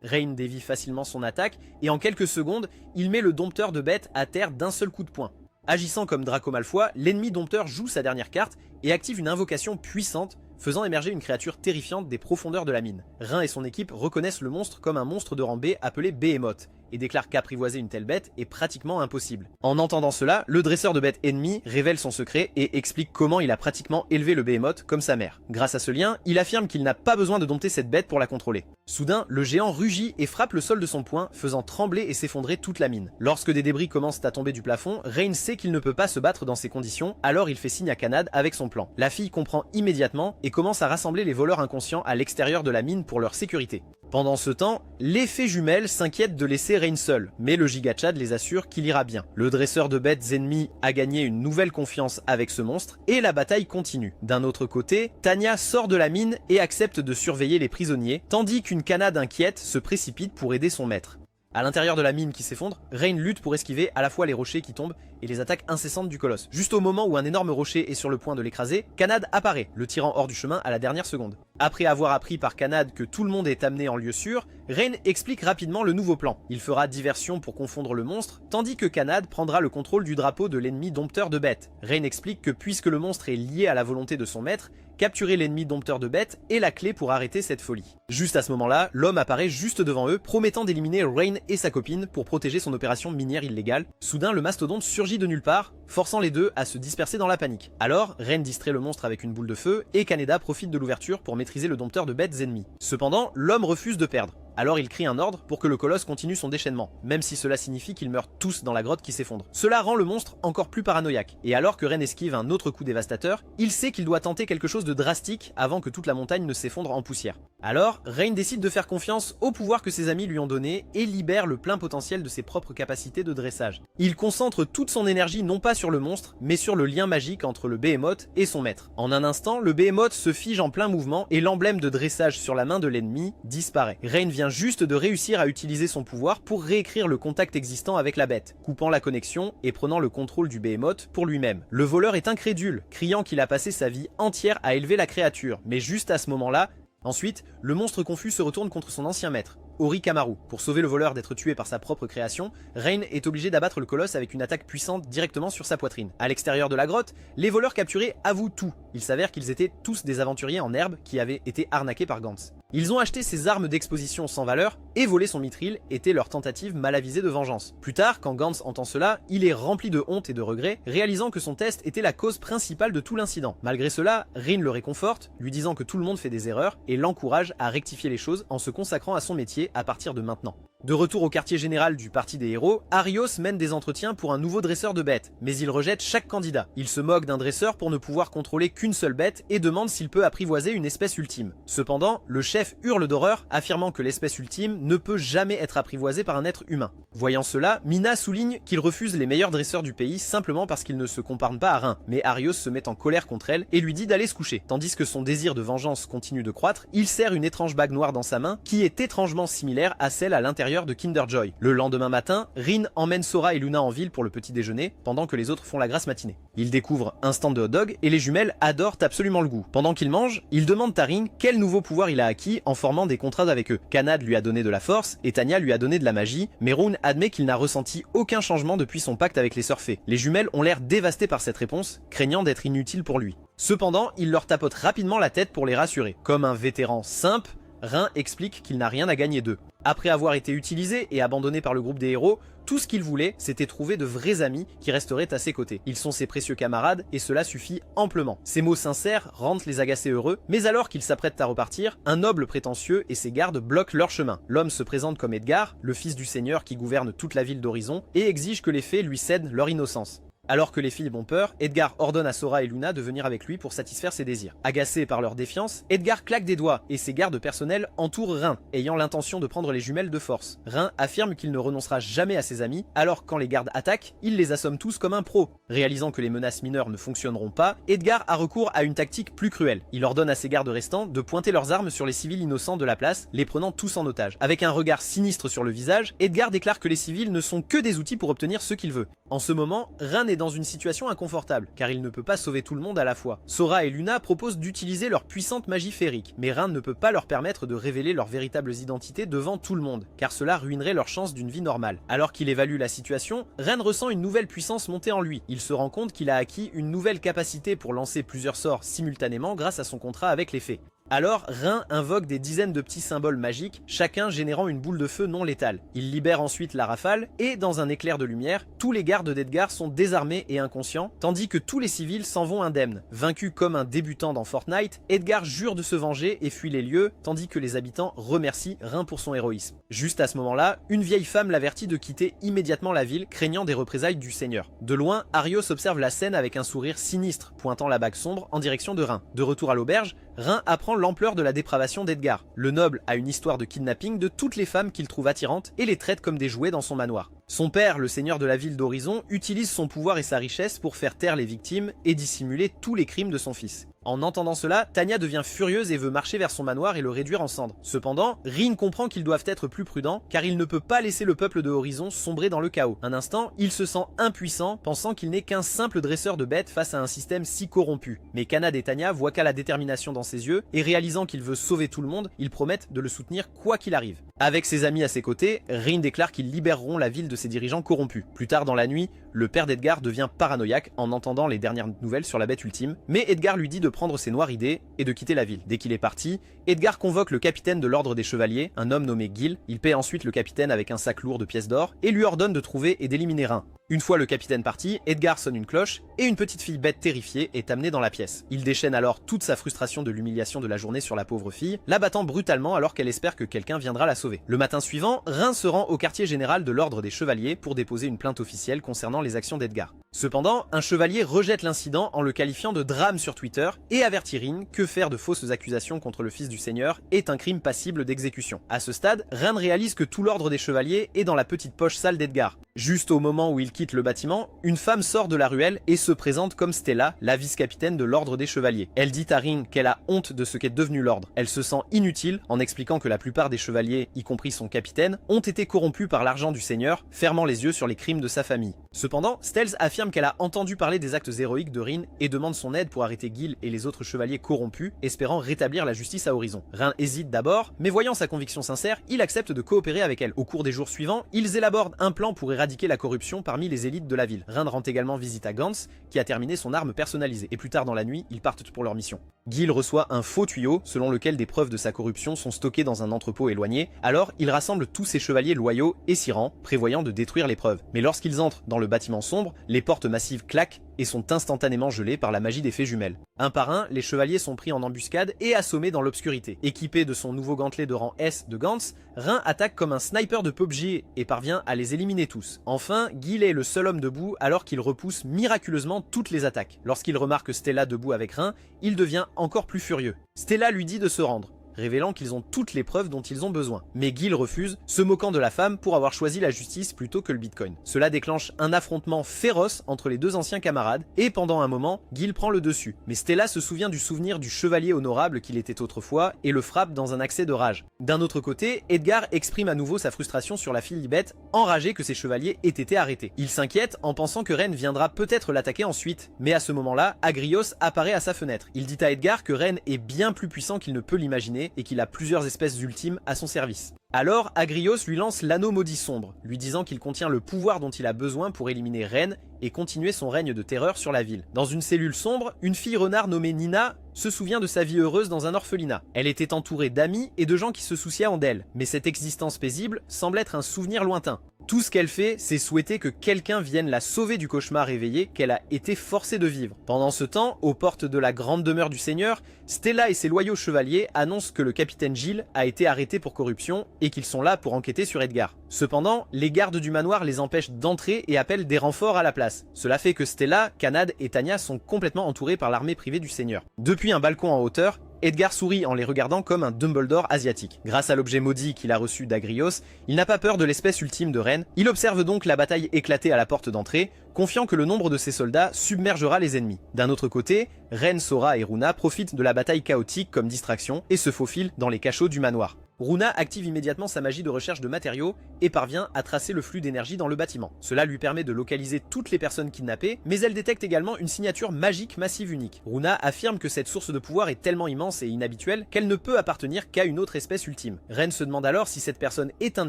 Rain dévie facilement son attaque, et en quelques secondes, il met le dompteur de bêtes à terre d'un seul coup de poing. Agissant comme Draco Malfoy, l'ennemi dompteur joue sa dernière carte et active une invocation puissante, faisant émerger une créature terrifiante des profondeurs de la mine. Rain et son équipe reconnaissent le monstre comme un monstre de rang B appelé Behemoth, et déclarent qu'apprivoiser une telle bête est pratiquement impossible. En entendant cela, le dresseur de bêtes ennemi révèle son secret et explique comment il a pratiquement élevé le Behemoth comme sa mère. Grâce à ce lien, il affirme qu'il n'a pas besoin de dompter cette bête pour la contrôler. Soudain, le géant rugit et frappe le sol de son poing, faisant trembler et s'effondrer toute la mine. Lorsque des débris commencent à tomber du plafond, Rain sait qu'il ne peut pas se battre dans ces conditions, alors il fait signe à Kanad avec son plan. La fille comprend immédiatement et commence à rassembler les voleurs inconscients à l'extérieur de la mine pour leur sécurité. Pendant ce temps, les fées jumelles s'inquiètent de laisser Rain seul, mais le Gigachad les assure qu'il ira bien. Le dresseur de bêtes ennemi a gagné une nouvelle confiance avec ce monstre, et la bataille continue. D'un autre côté, Tanya sort de la mine et accepte de surveiller les prisonniers, tandis qu'une Kanad inquiète se précipite pour aider son maître. À l'intérieur de la mine qui s'effondre, Rain lutte pour esquiver à la fois les rochers qui tombent et les attaques incessantes du colosse. Juste au moment où un énorme rocher est sur le point de l'écraser, Kanad apparaît, le tirant hors du chemin à la dernière seconde. Après avoir appris par Kanad que tout le monde est amené en lieu sûr, Rain explique rapidement le nouveau plan. Il fera diversion pour confondre le monstre, tandis que Kanad prendra le contrôle du drapeau de l'ennemi dompteur de bêtes. Rain explique que puisque le monstre est lié à la volonté de son maître, capturer l'ennemi dompteur de bêtes est la clé pour arrêter cette folie. Juste à ce moment-là, l'homme apparaît juste devant eux, promettant d'éliminer Rain et sa copine pour protéger son opération minière illégale. Soudain, le mastodonte surgit de nulle part, forçant les deux à se disperser dans la panique. Alors, Rain distrait le monstre avec une boule de feu, et Kaneda profite de l'ouverture pour maîtriser maîtriser le dompteur de bêtes ennemies. Cependant, l'homme refuse de perdre. Alors il crie un ordre pour que le colosse continue son déchaînement, même si cela signifie qu'ils meurent tous dans la grotte qui s'effondre. Cela rend le monstre encore plus paranoïaque, et alors que Ren esquive un autre coup dévastateur, il sait qu'il doit tenter quelque chose de drastique avant que toute la montagne ne s'effondre en poussière. Alors, Rain décide de faire confiance au pouvoir que ses amis lui ont donné et libère le plein potentiel de ses propres capacités de dressage. Il concentre toute son énergie non pas sur le monstre, mais sur le lien magique entre le Behemoth et son maître. En un instant, le Behemoth se fige en plein mouvement et l'emblème de dressage sur la main de l'ennemi disparaît. Rain vient juste de réussir à utiliser son pouvoir pour réécrire le contact existant avec la bête, coupant la connexion et prenant le contrôle du Behemoth pour lui-même. Le voleur est incrédule, criant qu'il a passé sa vie entière à élever la créature, mais juste à ce moment-là, ensuite, le monstre confus se retourne contre son ancien maître, Ori Kamaru. Pour sauver le voleur d'être tué par sa propre création, Rain est obligé d'abattre le colosse avec une attaque puissante directement sur sa poitrine. À l'extérieur de la grotte, les voleurs capturés avouent tout. Il s'avère qu'ils étaient tous des aventuriers en herbe qui avaient été arnaqués par Gantz. Ils ont acheté ses armes d'exposition sans valeur et volé son mithril était leur tentative mal avisée de vengeance. Plus tard, quand Gantz entend cela, il est rempli de honte et de regret, réalisant que son test était la cause principale de tout l'incident. Malgré cela, Rin le réconforte, lui disant que tout le monde fait des erreurs et l'encourage à rectifier les choses en se consacrant à son métier à partir de maintenant. De retour au quartier général du Parti des Héros, Arios mène des entretiens pour un nouveau dresseur de bêtes, mais il rejette chaque candidat. Il se moque d'un dresseur pour ne pouvoir contrôler qu'une seule bête et demande s'il peut apprivoiser une espèce ultime. Cependant, le chef hurle d'horreur, affirmant que l'espèce ultime ne peut jamais être apprivoisée par un être humain. Voyant cela, Mina souligne qu'il refuse les meilleurs dresseurs du pays simplement parce qu'ils ne se comparent pas à Rin, mais Arios se met en colère contre elle et lui dit d'aller se coucher. Tandis que son désir de vengeance continue de croître, il serre une étrange bague noire dans sa main qui est étrangement similaire à celle à l'intérieur de Kinderjoy. Le lendemain matin, Rin emmène Sora et Luna en ville pour le petit déjeuner, pendant que les autres font la grasse matinée. Ils découvrent un stand de hot dog et les jumelles adorent absolument le goût. Pendant qu'ils mangent, ils demandent à Rin quel nouveau pouvoir il a acquis en formant des contrats avec eux. Kanad lui a donné de la force et Tanya lui a donné de la magie, mais Rune admet qu'il n'a ressenti aucun changement depuis son pacte avec les sœurs fées. Les jumelles ont l'air dévastées par cette réponse, craignant d'être inutiles pour lui. Cependant, il leur tapote rapidement la tête pour les rassurer. Comme un vétéran simple, Rin explique qu'il n'a rien à gagner d'eux. Après avoir été utilisé et abandonné par le groupe des héros, tout ce qu'il voulait, c'était trouver de vrais amis qui resteraient à ses côtés. Ils sont ses précieux camarades et cela suffit amplement. Ces mots sincères rendent les agacés heureux, mais alors qu'ils s'apprêtent à repartir, un noble prétentieux et ses gardes bloquent leur chemin. L'homme se présente comme Edgar, le fils du seigneur qui gouverne toute la ville d'Horizon, et exige que les fées lui cèdent leur innocence. Alors que les filles ont peur, Edgar ordonne à Sora et Luna de venir avec lui pour satisfaire ses désirs. Agacé par leur défiance, Edgar claque des doigts et ses gardes personnels entourent Rin, ayant l'intention de prendre les jumelles de force. Rin affirme qu'il ne renoncera jamais à ses amis, alors quand les gardes attaquent, il les assomme tous comme un pro. Réalisant que les menaces mineures ne fonctionneront pas, Edgar a recours à une tactique plus cruelle. Il ordonne à ses gardes restants de pointer leurs armes sur les civils innocents de la place, les prenant tous en otage. Avec un regard sinistre sur le visage, Edgar déclare que les civils ne sont que des outils pour obtenir ce qu'il veut. En ce moment, Rin est dans une situation inconfortable, car il ne peut pas sauver tout le monde à la fois. Sora et Luna proposent d'utiliser leur puissante magie féerique, mais Rin ne peut pas leur permettre de révéler leurs véritables identités devant tout le monde, car cela ruinerait leur chance d'une vie normale. Alors qu'il évalue la situation, Rin ressent une nouvelle puissance monter en lui. Il se rend compte qu'il a acquis une nouvelle capacité pour lancer plusieurs sorts simultanément grâce à son contrat avec les fées. Alors, Rin invoque des dizaines de petits symboles magiques, chacun générant une boule de feu non létale. Il libère ensuite la rafale, et dans un éclair de lumière, tous les gardes d'Edgar sont désarmés et inconscients, tandis que tous les civils s'en vont indemnes. Vaincu comme un débutant dans Fortnite, Edgar jure de se venger et fuit les lieux, tandis que les habitants remercient Rin pour son héroïsme. Juste à ce moment-là, une vieille femme l'avertit de quitter immédiatement la ville, craignant des représailles du seigneur. De loin, Arios observe la scène avec un sourire sinistre, pointant la bague sombre en direction de Rin. De retour à l'auberge, Rin apprend l'ampleur de la dépravation d'Edgar. Le noble a une histoire de kidnapping de toutes les femmes qu'il trouve attirantes et les traite comme des jouets dans son manoir. Son père, le seigneur de la ville d'Horizon, utilise son pouvoir et sa richesse pour faire taire les victimes et dissimuler tous les crimes de son fils. En entendant cela, Tanya devient furieuse et veut marcher vers son manoir et le réduire en cendres. Cependant, Rin comprend qu'ils doivent être plus prudents car il ne peut pas laisser le peuple de Horizon sombrer dans le chaos. Un instant, il se sent impuissant, pensant qu'il n'est qu'un simple dresseur de bêtes face à un système si corrompu. Mais Kanad et Tanya voient qu'à la détermination dans ses yeux et réalisant qu'il veut sauver tout le monde, ils promettent de le soutenir quoi qu'il arrive. Avec ses amis à ses côtés, Rin déclare qu'ils libéreront la ville de ses dirigeants corrompus. Plus tard dans la nuit, le père d'Edgar devient paranoïaque en entendant les dernières nouvelles sur la bête ultime, mais Edgar lui dit de prendre ses noires idées et de quitter la ville. Dès qu'il est parti, Edgar convoque le capitaine de l'ordre des chevaliers, un homme nommé Gil. Il paie ensuite le capitaine avec un sac lourd de pièces d'or et lui ordonne de trouver et d'éliminer Rin. Une fois le capitaine parti, Edgar sonne une cloche et une petite fille bête terrifiée est amenée dans la pièce. Il déchaîne alors toute sa frustration de l'humiliation de la journée sur la pauvre fille, la battant brutalement alors qu'elle espère que quelqu'un viendra la sauver. Le matin suivant, Rin se rend au quartier général de l'ordre des chevaliers pour déposer une plainte officielle concernant les actions d'Edgar. Cependant, un chevalier rejette l'incident en le qualifiant de drame sur Twitter et avertit Rin que faire de fausses accusations contre le fils du seigneur est un crime passible d'exécution. À ce stade, Rin réalise que tout l'ordre des chevaliers est dans la petite poche sale d'Edgar. Juste au moment où il quitte le bâtiment, une femme sort de la ruelle et se présente comme Stella, la vice-capitaine de l'ordre des chevaliers. Elle dit à Rin qu'elle a honte de ce qu'est devenu l'ordre. Elle se sent inutile en expliquant que la plupart des chevaliers, y compris son capitaine, ont été corrompus par l'argent du seigneur, fermant les yeux sur les crimes de sa famille. Cependant, Stells affirme qu'elle a entendu parler des actes héroïques de Rin et demande son aide pour arrêter Gil et les autres chevaliers corrompus, espérant rétablir la justice à Horizon. Rin hésite d'abord, mais voyant sa conviction sincère, il accepte de coopérer avec elle. Au cours des jours suivants, ils élaborent un plan pour éradiquer la corruption parmi les élites de la ville. Rin rend également visite à Gantz, qui a terminé son arme personnalisée, et plus tard dans la nuit, ils partent pour leur mission. Gil reçoit un faux tuyau selon lequel des preuves de sa corruption sont stockées dans un entrepôt éloigné, alors il rassemble tous ses chevaliers loyaux et s'y rend, prévoyant de détruire les preuves. Mais lorsqu'ils entrent dans le bâtiment sombre, les portes massives claquent et sont instantanément gelées par la magie des fées jumelles. Un par un, les chevaliers sont pris en embuscade et assommés dans l'obscurité. Équipé de son nouveau gantelet de rang S de Gantz, Rin attaque comme un sniper de PUBG et parvient à les éliminer tous. Enfin, Gil est le seul homme debout alors qu'il repousse miraculeusement toutes les attaques. Lorsqu'il remarque Stella debout avec Rin, il devient encore plus furieux. Stella lui dit de se rendre, révélant qu'ils ont toutes les preuves dont ils ont besoin. Mais Gil refuse, se moquant de la femme pour avoir choisi la justice plutôt que le bitcoin. Cela déclenche un affrontement féroce entre les deux anciens camarades, et pendant un moment, Gil prend le dessus. Mais Stella se souvient du souvenir du chevalier honorable qu'il était autrefois, et le frappe dans un accès de rage. D'un autre côté, Edgar exprime à nouveau sa frustration sur la fille Libette, enragé que ses chevaliers aient été arrêtés. Il s'inquiète en pensant que Ren viendra peut-être l'attaquer ensuite, mais à ce moment-là, Agrios apparaît à sa fenêtre. Il dit à Edgar que Ren est bien plus puissant qu'il ne peut l'imaginer, et qu'il a plusieurs espèces ultimes à son service. Alors, Agrios lui lance l'anneau maudit sombre, lui disant qu'il contient le pouvoir dont il a besoin pour éliminer Ren et continuer son règne de terreur sur la ville. Dans une cellule sombre, une fille renard nommée Nina se souvient de sa vie heureuse dans un orphelinat. Elle était entourée d'amis et de gens qui se souciaient d'elle, mais cette existence paisible semble être un souvenir lointain. Tout ce qu'elle fait, c'est souhaiter que quelqu'un vienne la sauver du cauchemar éveillé qu'elle a été forcée de vivre. Pendant ce temps, aux portes de la grande demeure du seigneur, Stella et ses loyaux chevaliers annoncent que le capitaine Gil a été arrêté pour corruption et qu'ils sont là pour enquêter sur Edgar. Cependant, les gardes du manoir les empêchent d'entrer et appellent des renforts à la place. Cela fait que Stella, Kanad et Tanya sont complètement entourés par l'armée privée du seigneur. Depuis un balcon en hauteur, Edgar sourit en les regardant comme un Dumbledore asiatique. Grâce à l'objet maudit qu'il a reçu d'Agrios, il n'a pas peur de l'espèce ultime de Ren. Il observe donc la bataille éclater à la porte d'entrée, confiant que le nombre de ses soldats submergera les ennemis. D'un autre côté, Ren, Sora et Runa profitent de la bataille chaotique comme distraction et se faufilent dans les cachots du manoir. Runa active immédiatement sa magie de recherche de matériaux et parvient à tracer le flux d'énergie dans le bâtiment. Cela lui permet de localiser toutes les personnes kidnappées, mais elle détecte également une signature magique massive unique. Runa affirme que cette source de pouvoir est tellement immense et inhabituelle qu'elle ne peut appartenir qu'à une autre espèce ultime. Ren se demande alors si cette personne est un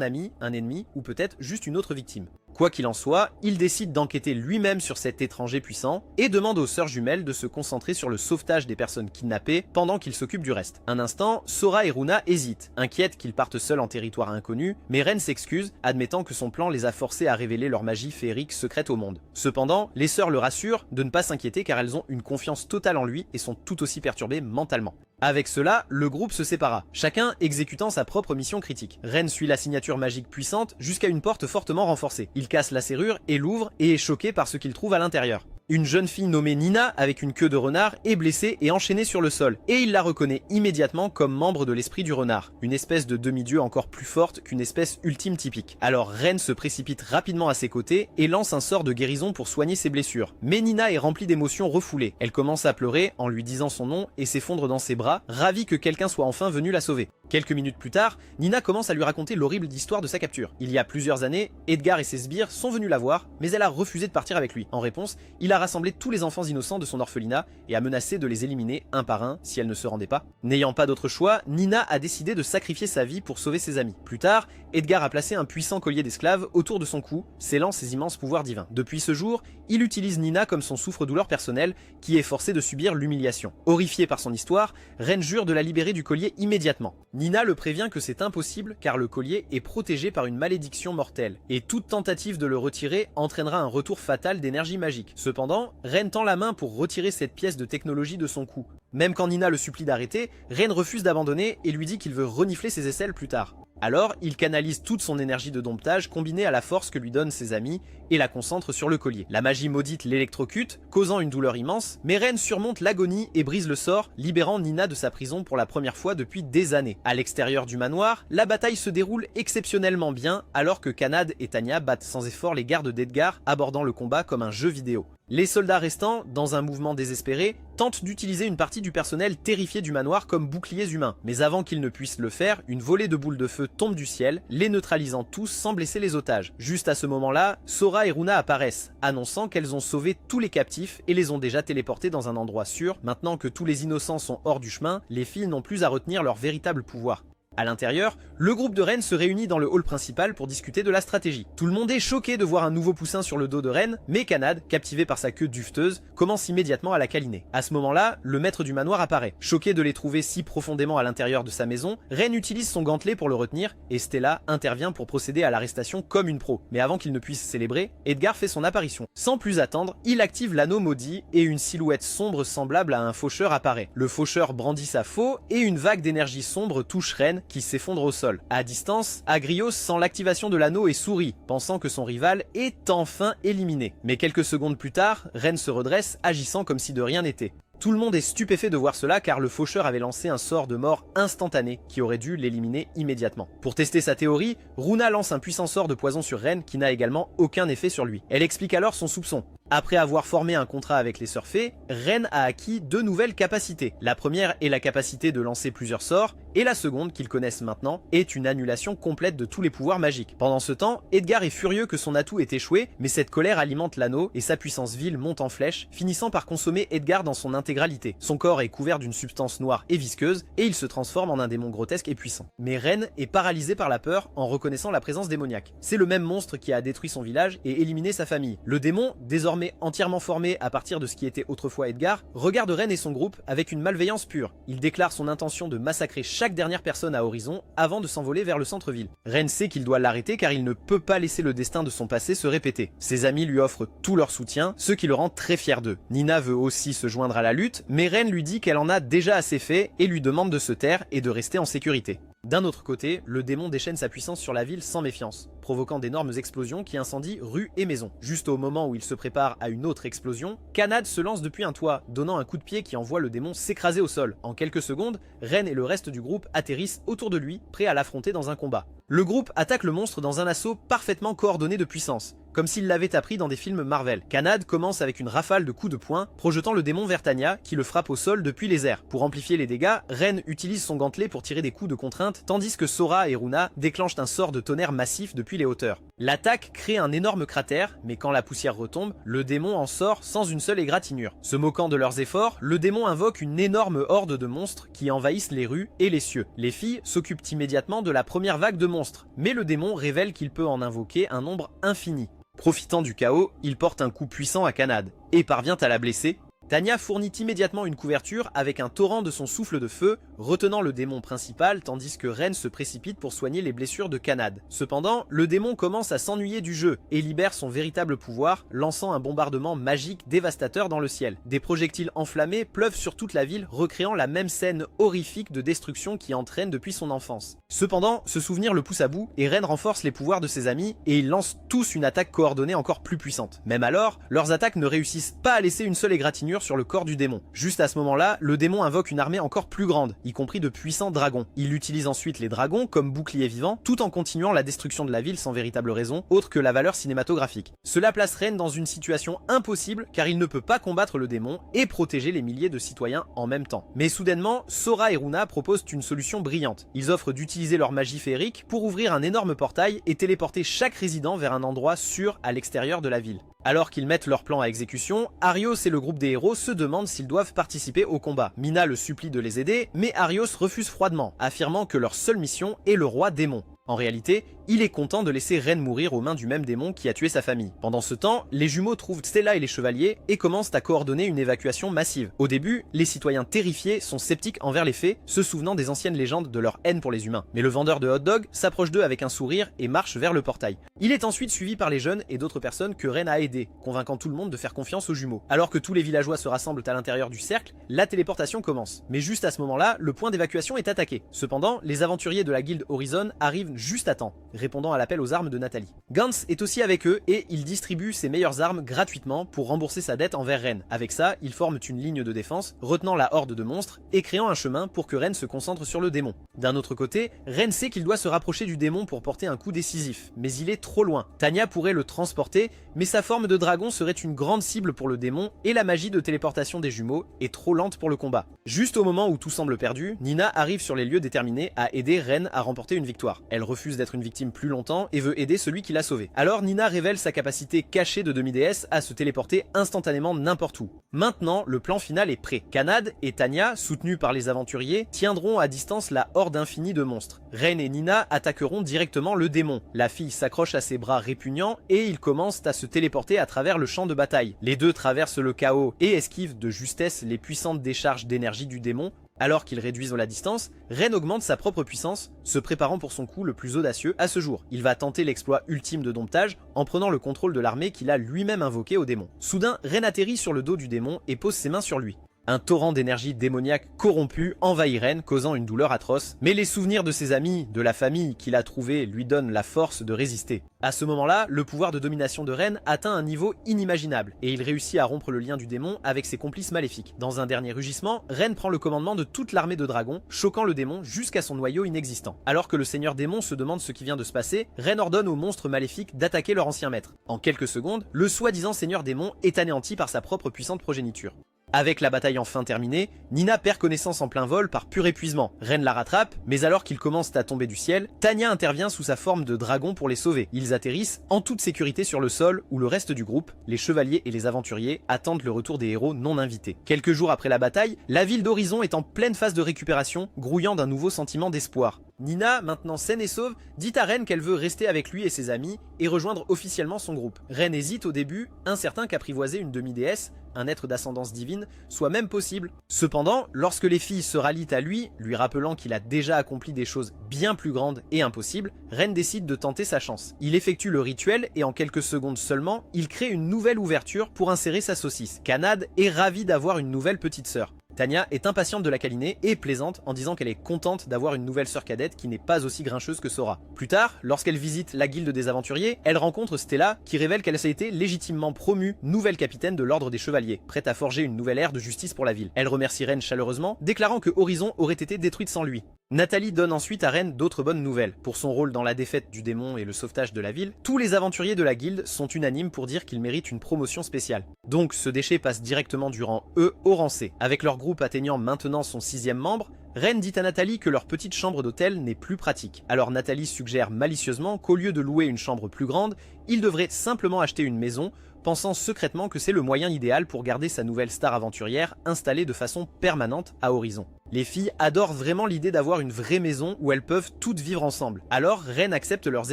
ami, un ennemi ou peut-être juste une autre victime. Quoi qu'il en soit, il décide d'enquêter lui-même sur cet étranger puissant et demande aux sœurs jumelles de se concentrer sur le sauvetage des personnes kidnappées pendant qu'il s'occupe du reste. Un instant, Sora et Runa hésitent, inquiètes qu'ils partent seuls en territoire inconnu, mais Ren s'excuse, admettant que son plan les a forcés à révéler leur magie féerique secrète au monde. Cependant, les sœurs le rassurent de ne pas s'inquiéter car elles ont une confiance totale en lui et sont tout aussi perturbées mentalement. Avec cela, le groupe se sépara, chacun exécutant sa propre mission critique. Ren suit la signature magique puissante jusqu'à une porte fortement renforcée. Il casse la serrure et l'ouvre et est choqué par ce qu'il trouve à l'intérieur. Une jeune fille nommée Nina, avec une queue de renard, est blessée et enchaînée sur le sol, et il la reconnaît immédiatement comme membre de l'esprit du renard, une espèce de demi-dieu encore plus forte qu'une espèce ultime typique. Alors Ren se précipite rapidement à ses côtés et lance un sort de guérison pour soigner ses blessures. Mais Nina est remplie d'émotions refoulées. Elle commence à pleurer en lui disant son nom et s'effondre dans ses bras, ravie que quelqu'un soit enfin venu la sauver. Quelques minutes plus tard, Nina commence à lui raconter l'horrible histoire de sa capture. Il y a plusieurs années, Edgar et ses sbires sont venus la voir, mais elle a refusé de partir avec lui. En réponse, il a rassemblé tous les enfants innocents de son orphelinat et a menacé de les éliminer un par un si elles ne se rendaient pas. N'ayant pas d'autre choix, Nina a décidé de sacrifier sa vie pour sauver ses amis. Plus tard, Edgar a placé un puissant collier d'esclaves autour de son cou, scellant ses immenses pouvoirs divins. Depuis ce jour, il utilise Nina comme son souffre-douleur personnel qui est forcé de subir l'humiliation. Horrifié par son histoire, Ren jure de la libérer du collier immédiatement. Nina le prévient que c'est impossible car le collier est protégé par une malédiction mortelle et toute tentative de le retirer entraînera un retour fatal d'énergie magique. Cependant, Ren tend la main pour retirer cette pièce de technologie de son cou. Même quand Nina le supplie d'arrêter, Ren refuse d'abandonner et lui dit qu'il veut renifler ses aisselles plus tard. Alors, il canalise toute son énergie de domptage combinée à la force que lui donnent ses amis et la concentre sur le collier. La magie maudite l'électrocute, causant une douleur immense, mais Ren surmonte l'agonie et brise le sort, libérant Nina de sa prison pour la première fois depuis des années. À l'extérieur du manoir, la bataille se déroule exceptionnellement bien alors que Kanad et Tanya battent sans effort les gardes d'Edgar, abordant le combat comme un jeu vidéo. Les soldats restants, dans un mouvement désespéré, tentent d'utiliser une partie du personnel terrifié du manoir comme boucliers humains. Mais avant qu'ils ne puissent le faire, une volée de boules de feu tombe du ciel, les neutralisant tous sans blesser les otages. Juste à ce moment-là, Sora et Runa apparaissent, annonçant qu'elles ont sauvé tous les captifs et les ont déjà téléportés dans un endroit sûr. Maintenant que tous les innocents sont hors du chemin, les filles n'ont plus à retenir leur véritable pouvoir. À l'intérieur, le groupe de Ren se réunit dans le hall principal pour discuter de la stratégie. Tout le monde est choqué de voir un nouveau poussin sur le dos de Ren, mais Kanad, captivé par sa queue duveteuse, commence immédiatement à la câliner. À ce moment-là, le maître du manoir apparaît. Choqué de les trouver si profondément à l'intérieur de sa maison, Ren utilise son gantelet pour le retenir et Stella intervient pour procéder à l'arrestation comme une pro. Mais avant qu'il ne puisse célébrer, Edgar fait son apparition. Sans plus attendre, il active l'anneau maudit et une silhouette sombre semblable à un faucheur apparaît. Le faucheur brandit sa faux et une vague d'énergie sombre touche Ren qui s'effondre au sol. À distance, Agrios sent l'activation de l'anneau et sourit, pensant que son rival est enfin éliminé. Mais quelques secondes plus tard, Ren se redresse, agissant comme si de rien n'était. Tout le monde est stupéfait de voir cela car le faucheur avait lancé un sort de mort instantané qui aurait dû l'éliminer immédiatement. Pour tester sa théorie, Runa lance un puissant sort de poison sur Ren qui n'a également aucun effet sur lui. Elle explique alors son soupçon. Après avoir formé un contrat avec les Sœurs Fées, Ren a acquis deux nouvelles capacités. La première est la capacité de lancer plusieurs sorts, et la seconde, qu'ils connaissent maintenant, est une annulation complète de tous les pouvoirs magiques. Pendant ce temps, Edgar est furieux que son atout ait échoué, mais cette colère alimente l'anneau et sa puissance vile monte en flèche, finissant par consommer Edgar dans son intégralité. Son corps est couvert d'une substance noire et visqueuse, et il se transforme en un démon grotesque et puissant. Mais Ren est paralysé par la peur en reconnaissant la présence démoniaque. C'est le même monstre qui a détruit son village et éliminé sa famille. Le démon, désormais entièrement formé à partir de ce qui était autrefois Edgar, regarde Ren et son groupe avec une malveillance pure. Il déclare son intention de massacrer chaque dernière personne à Horizon avant de s'envoler vers le centre-ville. Ren sait qu'il doit l'arrêter car il ne peut pas laisser le destin de son passé se répéter. Ses amis lui offrent tout leur soutien, ce qui le rend très fier d'eux. Nina veut aussi se joindre à la lutte, mais Ren lui dit qu'elle en a déjà assez fait et lui demande de se taire et de rester en sécurité. D'un autre côté, le démon déchaîne sa puissance sur la ville sans méfiance, provoquant d'énormes explosions qui incendient rues et maisons. Juste au moment où il se prépare à une autre explosion, Kanad se lance depuis un toit, donnant un coup de pied qui envoie le démon s'écraser au sol. En quelques secondes, Ren et le reste du groupe atterrissent autour de lui, prêts à l'affronter dans un combat. Le groupe attaque le monstre dans un assaut parfaitement coordonné de puissance, comme s'il l'avait appris dans des films Marvel. Kanad commence avec une rafale de coups de poing, projetant le démon vers Tanya, qui le frappe au sol depuis les airs. Pour amplifier les dégâts, Ren utilise son gantelet pour tirer des coups de contrainte, tandis que Sora et Runa déclenchent un sort de tonnerre massif depuis les hauteurs. L'attaque crée un énorme cratère, mais quand la poussière retombe, le démon en sort sans une seule égratignure. Se moquant de leurs efforts, le démon invoque une énorme horde de monstres qui envahissent les rues et les cieux. Les filles s'occupent immédiatement de la première vague de monstres, mais le démon révèle qu'il peut en invoquer un nombre infini. Profitant du chaos, il porte un coup puissant à Kanad et parvient à la blesser. Tanya fournit immédiatement une couverture avec un torrent de son souffle de feu, retenant le démon principal tandis que Ren se précipite pour soigner les blessures de Kanad. Cependant, le démon commence à s'ennuyer du jeu et libère son véritable pouvoir, lançant un bombardement magique dévastateur dans le ciel. Des projectiles enflammés pleuvent sur toute la ville, recréant la même scène horrifique de destruction qui entraîne depuis son enfance. Cependant, ce souvenir le pousse à bout et Ren renforce les pouvoirs de ses amis et ils lancent tous une attaque coordonnée encore plus puissante. Même alors, leurs attaques ne réussissent pas à laisser une seule égratignure sur le corps du démon. Juste à ce moment-là, le démon invoque une armée encore plus grande, y compris de puissants dragons. Il utilise ensuite les dragons comme boucliers vivants, tout en continuant la destruction de la ville sans véritable raison, autre que la valeur cinématographique. Cela place Ren dans une situation impossible car il ne peut pas combattre le démon et protéger les milliers de citoyens en même temps. Mais soudainement, Sora et Runa proposent une solution brillante. Ils offrent d'utiliser leur magie féerique pour ouvrir un énorme portail et téléporter chaque résident vers un endroit sûr à l'extérieur de la ville. Alors qu'ils mettent leur plan à exécution, Arios et le groupe des héros se demandent s'ils doivent participer au combat. Mina le supplie de les aider, mais Arios refuse froidement, affirmant que leur seule mission est le roi démon. En réalité, il est content de laisser Ren mourir aux mains du même démon qui a tué sa famille. Pendant ce temps, les jumeaux trouvent Stella et les chevaliers et commencent à coordonner une évacuation massive. Au début, les citoyens terrifiés sont sceptiques envers les fées, se souvenant des anciennes légendes de leur haine pour les humains. Mais le vendeur de hot dog s'approche d'eux avec un sourire et marche vers le portail. Il est ensuite suivi par les jeunes et d'autres personnes que Ren a aidés, convainquant tout le monde de faire confiance aux jumeaux. Alors que tous les villageois se rassemblent à l'intérieur du cercle, la téléportation commence. Mais juste à ce moment-là, le point d'évacuation est attaqué. Cependant, les aventuriers de la guilde Horizon arrivent juste à temps, répondant à l'appel aux armes de Nathalie. Gantz est aussi avec eux et il distribue ses meilleures armes gratuitement pour rembourser sa dette envers Ren. Avec ça, ils forment une ligne de défense, retenant la horde de monstres et créant un chemin pour que Ren se concentre sur le démon. D'un autre côté, Ren sait qu'il doit se rapprocher du démon pour porter un coup décisif, mais il est trop loin. Tanya pourrait le transporter, mais sa forme de dragon serait une grande cible pour le démon et la magie de téléportation des jumeaux est trop lente pour le combat. Juste au moment où tout semble perdu, Nina arrive sur les lieux déterminés à aider Ren à remporter une victoire. Elle refuse d'être une victime plus longtemps et veut aider celui qui l'a sauvé. Alors Nina révèle sa capacité cachée de demi-déesse à se téléporter instantanément n'importe où. Maintenant, le plan final est prêt. Kanad et Tanya, soutenus par les aventuriers, tiendront à distance la horde infinie de monstres. Ren et Nina attaqueront directement le démon. La fille s'accroche à ses bras répugnants et ils commencent à se téléporter à travers le champ de bataille. Les deux traversent le chaos et esquivent de justesse les puissantes décharges d'énergie du démon. Alors qu'ils réduisent la distance, Ren augmente sa propre puissance, se préparant pour son coup le plus audacieux à ce jour. Il va tenter l'exploit ultime de domptage en prenant le contrôle de l'armée qu'il a lui-même invoquée au démon. Soudain, Ren atterrit sur le dos du démon et pose ses mains sur lui. Un torrent d'énergie démoniaque corrompue envahit Ren, causant une douleur atroce, mais les souvenirs de ses amis, de la famille qu'il a trouvée lui donnent la force de résister. À ce moment-là, le pouvoir de domination de Ren atteint un niveau inimaginable, et il réussit à rompre le lien du démon avec ses complices maléfiques. Dans un dernier rugissement, Ren prend le commandement de toute l'armée de dragons, choquant le démon jusqu'à son noyau inexistant. Alors que le seigneur démon se demande ce qui vient de se passer, Ren ordonne aux monstres maléfiques d'attaquer leur ancien maître. En quelques secondes, le soi-disant seigneur démon est anéanti par sa propre puissante progéniture. Avec la bataille enfin terminée, Nina perd connaissance en plein vol par pur épuisement. Ren la rattrape, mais alors qu'ils commencent à tomber du ciel, Tanya intervient sous sa forme de dragon pour les sauver. Ils atterrissent en toute sécurité sur le sol où le reste du groupe, les chevaliers et les aventuriers, attendent le retour des héros non invités. Quelques jours après la bataille, la ville d'Horizon est en pleine phase de récupération, grouillant d'un nouveau sentiment d'espoir. Nina, maintenant saine et sauve, dit à Ren qu'elle veut rester avec lui et ses amis et rejoindre officiellement son groupe. Ren hésite au début, incertain qu'apprivoiser une demi-déesse, un être d'ascendance divine, soit même possible. Cependant, lorsque les filles se rallient à lui, lui rappelant qu'il a déjà accompli des choses bien plus grandes et impossibles, Ren décide de tenter sa chance. Il effectue le rituel et en quelques secondes seulement, il crée une nouvelle ouverture pour insérer sa saucisse. Kanad est ravi d'avoir une nouvelle petite sœur. Tanya est impatiente de la câliner et plaisante en disant qu'elle est contente d'avoir une nouvelle sœur cadette qui n'est pas aussi grincheuse que Sora. Plus tard, lorsqu'elle visite la guilde des aventuriers, elle rencontre Stella qui révèle qu'elle a été légitimement promue nouvelle capitaine de l'ordre des chevaliers, prête à forger une nouvelle ère de justice pour la ville. Elle remercie Ren chaleureusement, déclarant que Horizon aurait été détruite sans lui. Nathalie donne ensuite à Ren d'autres bonnes nouvelles. Pour son rôle dans la défaite du démon et le sauvetage de la ville, tous les aventuriers de la guilde sont unanimes pour dire qu'il mérite une promotion spéciale. Donc ce déchet passe directement du rang E au rang C. Avec leur groupe atteignant maintenant son 6e membre, Ren dit à Nathalie que leur petite chambre d'hôtel n'est plus pratique. Alors Nathalie suggère malicieusement qu'au lieu de louer une chambre plus grande, il devrait simplement acheter une maison, pensant secrètement que c'est le moyen idéal pour garder sa nouvelle star aventurière installée de façon permanente à Horizon. Les filles adorent vraiment l'idée d'avoir une vraie maison où elles peuvent toutes vivre ensemble. Alors Ren accepte leurs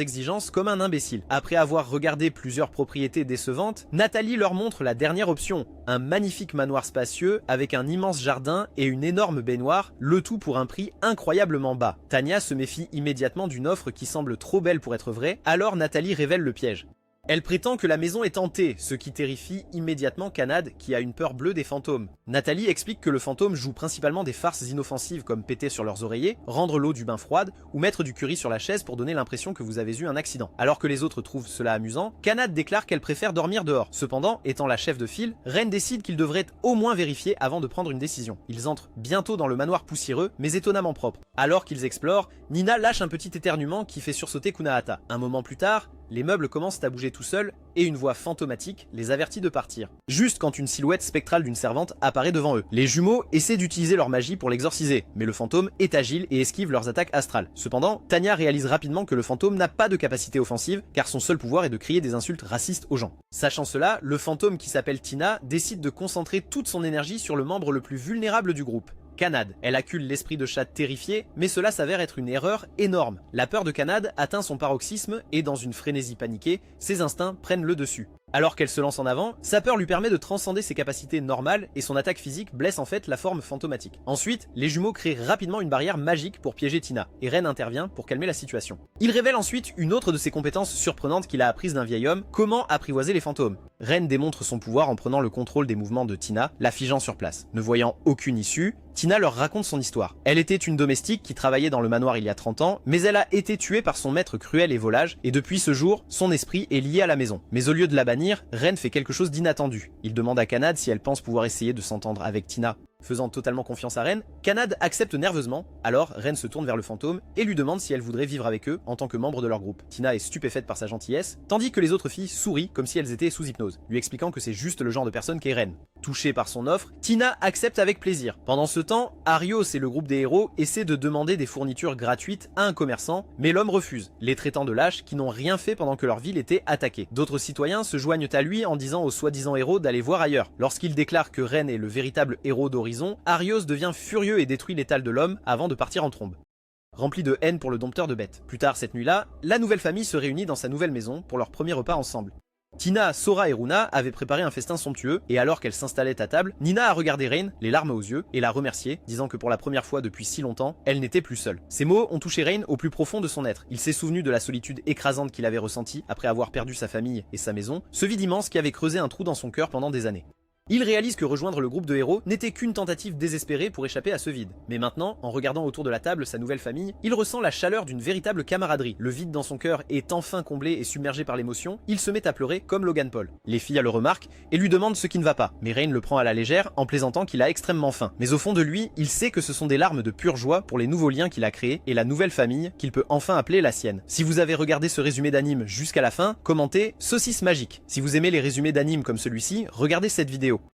exigences comme un imbécile. Après avoir regardé plusieurs propriétés décevantes, Nathalie leur montre la dernière option, un magnifique manoir spacieux avec un immense jardin et une énorme baignoire, le tout pour un prix incroyablement bas. Tanya se méfie immédiatement d'une offre qui semble trop belle pour être vraie, alors Nathalie révèle le piège. Elle prétend que la maison est hantée, ce qui terrifie immédiatement Kanad qui a une peur bleue des fantômes. Nathalie explique que le fantôme joue principalement des farces inoffensives comme péter sur leurs oreillers, rendre l'eau du bain froide ou mettre du curry sur la chaise pour donner l'impression que vous avez eu un accident. Alors que les autres trouvent cela amusant, Kanad déclare qu'elle préfère dormir dehors. Cependant, étant la chef de file, Ren décide qu'il devrait au moins vérifier avant de prendre une décision. Ils entrent bientôt dans le manoir poussiéreux mais étonnamment propre. Alors qu'ils explorent, Nina lâche un petit éternuement qui fait sursauter Kunahata. Un moment plus tard, les meubles commencent à bouger tout seuls et une voix fantomatique les avertit de partir. Juste quand une silhouette spectrale d'une servante apparaît devant eux. Les jumeaux essaient d'utiliser leur magie pour l'exorciser, mais le fantôme est agile et esquive leurs attaques astrales. Cependant, Tanya réalise rapidement que le fantôme n'a pas de capacité offensive car son seul pouvoir est de crier des insultes racistes aux gens. Sachant cela, le fantôme qui s'appelle Tina décide de concentrer toute son énergie sur le membre le plus vulnérable du groupe. Kanad. Elle accule l'esprit de chat terrifié, mais cela s'avère être une erreur énorme. La peur de Kanad atteint son paroxysme et dans une frénésie paniquée, ses instincts prennent le dessus. Alors qu'elle se lance en avant, sa peur lui permet de transcender ses capacités normales et son attaque physique blesse en fait la forme fantomatique. Ensuite, les jumeaux créent rapidement une barrière magique pour piéger Tina, et Ren intervient pour calmer la situation. Il révèle ensuite une autre de ses compétences surprenantes qu'il a apprises d'un vieil homme, comment apprivoiser les fantômes. Ren démontre son pouvoir en prenant le contrôle des mouvements de Tina, la figeant sur place. Ne voyant aucune issue, Tina leur raconte son histoire. Elle était une domestique qui travaillait dans le manoir il y a 30 ans, mais elle a été tuée par son maître cruel et volage, et depuis ce jour, son esprit est lié à la maison. Mais au lieu de la bannir, Ren fait quelque chose d'inattendu. Il demande à Kanad si elle pense pouvoir essayer de s'entendre avec Tina. Faisant totalement confiance à Ren, Kanad accepte nerveusement, alors Ren se tourne vers le fantôme et lui demande si elle voudrait vivre avec eux en tant que membre de leur groupe. Tina est stupéfaite par sa gentillesse, tandis que les autres filles sourient comme si elles étaient sous hypnose, lui expliquant que c'est juste le genre de personne qu'est Ren. Touchée par son offre, Tina accepte avec plaisir. Pendant ce temps, Arios et le groupe des héros essaient de demander des fournitures gratuites à un commerçant, mais l'homme refuse, les traitant de lâches qui n'ont rien fait pendant que leur ville était attaquée. D'autres citoyens se joignent à lui en disant aux soi-disant héros d'aller voir ailleurs. Lorsqu'il déclare que Ren est le véritable héros d'Horizon, Arios devient furieux et détruit l'étal de l'homme avant de partir en trombe. Rempli de haine pour le dompteur de bêtes. Plus tard cette nuit-là, la nouvelle famille se réunit dans sa nouvelle maison pour leur premier repas ensemble. Tina, Sora et Runa avaient préparé un festin somptueux et alors qu'elle s'installait à table, Nina a regardé Rain, les larmes aux yeux, et l'a remercié, disant que pour la première fois depuis si longtemps, elle n'était plus seule. Ces mots ont touché Rain au plus profond de son être. Il s'est souvenu de la solitude écrasante qu'il avait ressentie après avoir perdu sa famille et sa maison, ce vide immense qui avait creusé un trou dans son cœur pendant des années. Il réalise que rejoindre le groupe de héros n'était qu'une tentative désespérée pour échapper à ce vide. Mais maintenant, en regardant autour de la table sa nouvelle famille, il ressent la chaleur d'une véritable camaraderie. Le vide dans son cœur est enfin comblé et submergé par l'émotion, il se met à pleurer comme Logan Paul. Les filles le remarquent et lui demandent ce qui ne va pas, mais Rain le prend à la légère en plaisantant qu'il a extrêmement faim. Mais au fond de lui, il sait que ce sont des larmes de pure joie pour les nouveaux liens qu'il a créés et la nouvelle famille qu'il peut enfin appeler la sienne. Si vous avez regardé ce résumé d'anime jusqu'à la fin, commentez saucisse magique. Si vous aimez les résumés d'anime comme celui-ci, regardez cette vidéo.